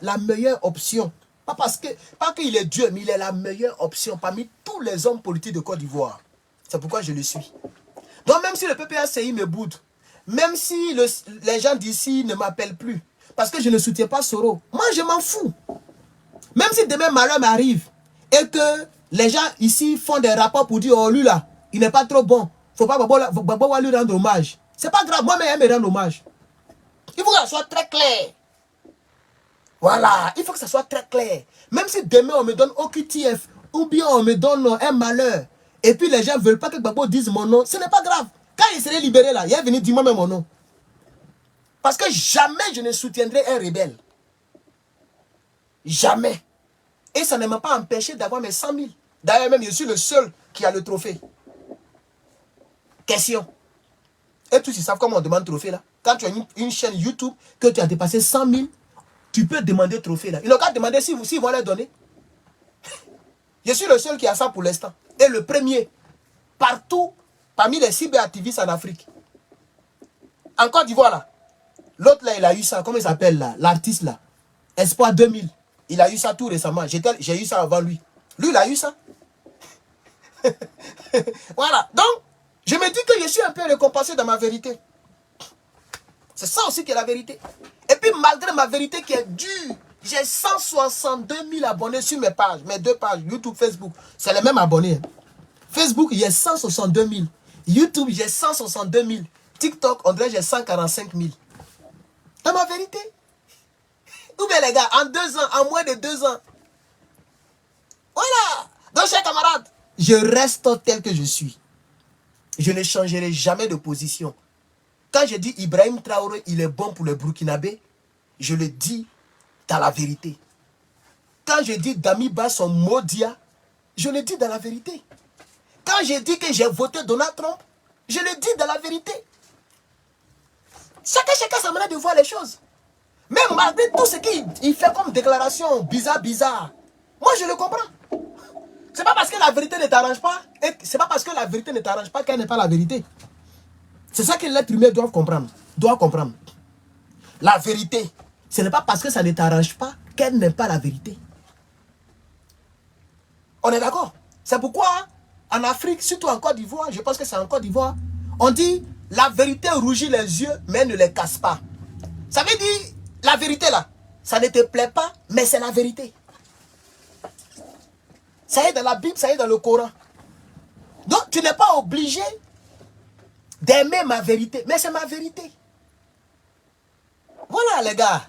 Speaker 11: la meilleure option. Pas qu'il est Dieu, mais il est la meilleure option parmi tous les hommes politiques de Côte d'Ivoire. C'est pourquoi je le suis. Donc, même si le PPACI me boude, même si les gens d'ici ne m'appellent plus, parce que je ne soutiens pas Soro, moi, je m'en fous. Même si demain malheur m'arrive et que les gens ici font des rapports pour dire, oh lui là, il n'est pas trop bon, faut pas Gbagbo lui rendre hommage. C'est pas grave, moi-même, elle me rend hommage. Il faut que ça soit très clair. Voilà, il faut que ça soit très clair. Même si demain on me donne OQTF, ou bien on me donne un malheur, et puis les gens ne veulent pas que Gbagbo dise mon nom, ce n'est pas grave. Quand il serait libéré là, il est venu dire moi-même mon nom. Parce que jamais je ne soutiendrai un rebelle. Jamais. Et ça ne m'a pas empêché d'avoir mes 100 000. D'ailleurs même, je suis le seul qui a le trophée. Question. Et tous ils savent comment on demande trophée là. Quand tu as une chaîne YouTube, que tu as dépassé 100 000, tu peux demander trophée là. Ils n'ont qu'à demander s'ils vont les donner. Je suis le seul qui a ça pour l'instant. Et le premier, partout, parmi les cyberactivistes en Afrique. En Côte d'Ivoire là, l'autre là, il a eu ça, comment il s'appelle là, l'artiste là, Espoir 2000. Il a eu ça tout récemment. J'ai eu ça avant lui. Lui, il a eu ça. Voilà. Donc, je me dis que je suis un peu récompensé dans ma vérité. C'est ça aussi qui est la vérité. Et puis, malgré ma vérité qui est dure, j'ai 162 000 abonnés sur mes pages, mes deux pages, YouTube, Facebook. C'est les mêmes abonnés. Facebook, il y a 162 000. YouTube, j'ai 162 000. TikTok, on dirait j'ai 145 000. C'est ma vérité. Ou bien les gars, en 2 ans, en moins de 2 ans. Voilà. Donc, chers camarades, je reste tel que je suis. Je ne changerai jamais de position. Quand je dis Ibrahim Traoré, il est bon pour le Burkinabé, je le dis dans la vérité. Quand je dis Damiba son Modia, je le dis dans la vérité. Quand je dis que j'ai voté Donald Trump, je le dis dans la vérité. Chacun sa manière de voir les choses. Même malgré tout ce qu'il fait comme déclaration bizarre, moi je le comprends. C'est pas parce que la vérité ne t'arrange pas, et c'est pas parce que la vérité ne t'arrange pas qu'elle n'est pas la vérité. C'est ça que l'être humain doit comprendre. La vérité, ce n'est pas parce que ça ne t'arrange pas qu'elle n'est pas la vérité. On est d'accord? C'est pourquoi en Afrique, surtout en Côte d'Ivoire, je pense que c'est en Côte d'Ivoire, on dit la vérité rougit les yeux, mais ne les casse pas. Ça veut dire, la vérité là, ça ne te plaît pas, mais c'est la vérité. Ça est dans la Bible, ça est dans le Coran. Donc tu n'es pas obligé d'aimer ma vérité, mais c'est ma vérité. Voilà les gars.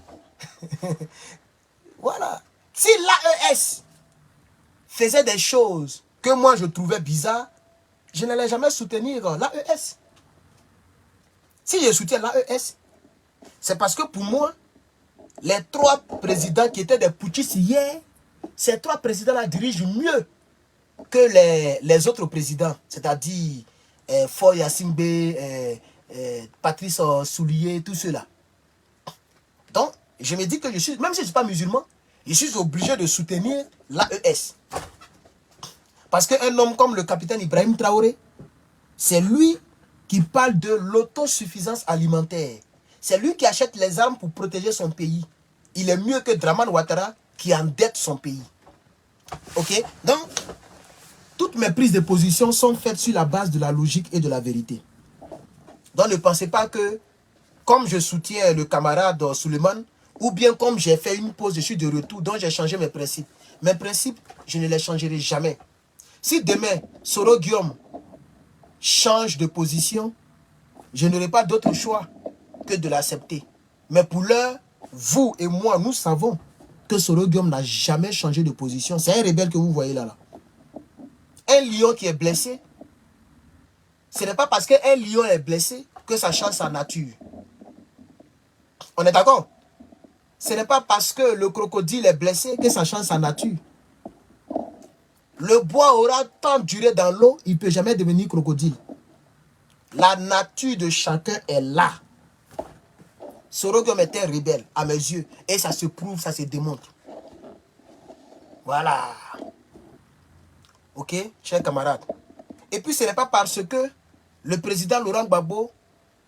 Speaker 11: Voilà. Si l'AES faisait des choses que moi je trouvais bizarres, je n'allais jamais soutenir l'AES. Si je soutiens l'AES, c'est parce que pour moi, les 3 présidents qui étaient des putschistes hier, ces 3 présidents-là dirigent mieux que les autres présidents, c'est-à-dire Foy Yassimbe, Patrice Soulier, tout cela. Donc, je me dis que même si je ne suis pas musulman, je suis obligé de soutenir l'AES. Parce qu'un homme comme le capitaine Ibrahim Traoré, c'est lui qui parle de l'autosuffisance alimentaire. C'est lui qui achète les armes pour protéger son pays. Il est mieux que Draman Ouattara qui endette son pays. Ok? Donc, toutes mes prises de position sont faites sur la base de la logique et de la vérité. Donc, ne pensez pas que, comme je soutiens le camarade Suleiman, ou bien comme j'ai fait une pause, je suis de retour, donc j'ai changé mes principes. Mes principes, je ne les changerai jamais. Si demain, Soro Guillaume change de position, je n'aurai pas d'autre choix que de l'accepter. Mais pour l'heure, vous et moi, nous savons que Soro Guillaume n'a jamais changé de position. C'est un rebelle que vous voyez là. Un lion qui est blessé, ce n'est pas parce qu'un lion est blessé que ça change sa nature. On est d'accord? Ce n'est pas parce que le crocodile est blessé que ça change sa nature. Le bois aura tant duré dans l'eau, il ne peut jamais devenir crocodile. La nature de chacun est là. Soro Guillaume était rebelle à mes yeux. Et ça se prouve, ça se démontre. Voilà. Ok, chers camarades. Et puis ce n'est pas parce que le président Laurent Gbagbo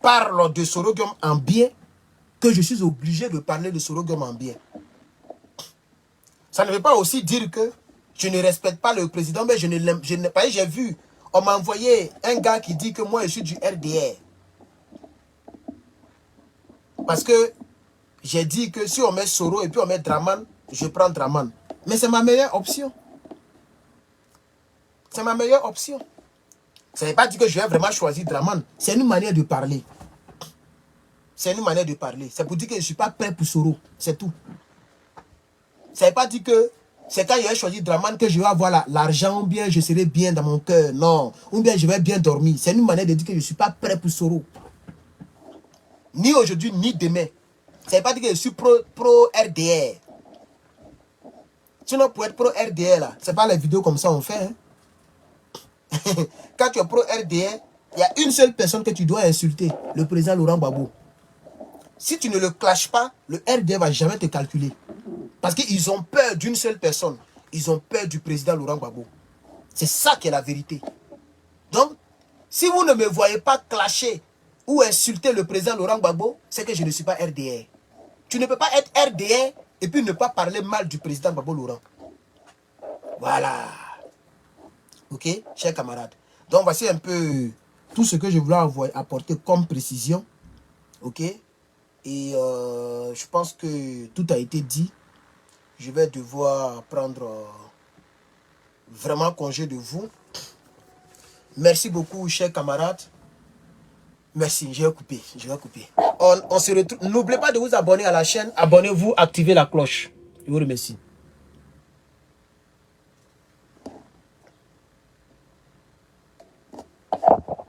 Speaker 11: parle de Soro Guillaume en bien que je suis obligé de parler de Soro Guillaume en bien. Ça ne veut pas aussi dire que je ne respecte pas le président, mais je ne l'aime pas. J'ai vu, on m'a envoyé un gars qui dit que moi je suis du RDR. Parce que j'ai dit que si on met Soro et puis on met Draman, je prends Draman. Mais c'est ma meilleure option. C'est ma meilleure option. Ça ne veut pas dire que je vais vraiment choisir Draman. C'est une manière de parler. C'est une manière de parler. C'est pour dire que je ne suis pas prêt pour Soro. C'est tout. Ça ne veut pas dire que c'est quand je vais choisir Draman que je vais avoir l'argent ou bien je serai bien dans mon cœur. Non. Ou bien je vais bien dormir. C'est une manière de dire que je ne suis pas prêt pour Soro. Ni aujourd'hui, ni demain. Ça ne veut pas dire que je suis pro-RDR. Sinon, pour être pro-RDR, là, ce n'est pas les vidéos comme ça on fait. Hein. Quand tu es pro-RDR, il y a une seule personne que tu dois insulter, le président Laurent Gbagbo. Si tu ne le clashes pas, le RDR ne va jamais te calculer. Parce qu'ils ont peur d'une seule personne. Ils ont peur du président Laurent Gbagbo. C'est ça qui est la vérité. Donc, si vous ne me voyez pas clasher ou insulter le président Laurent Gbagbo, c'est que je ne suis pas RDR. Tu ne peux pas être RDR et puis ne pas parler mal du président Gbagbo Laurent. Voilà. Ok, chers camarades. Donc, voici un peu tout ce que je voulais apporter comme précision. Ok. Et je pense que tout a été dit. Je vais devoir prendre vraiment congé de vous. Merci beaucoup, chers camarades. Merci, je vais couper. On se retrouve. N'oubliez pas de vous abonner à la chaîne. Abonnez-vous, activez la cloche. Je vous remercie.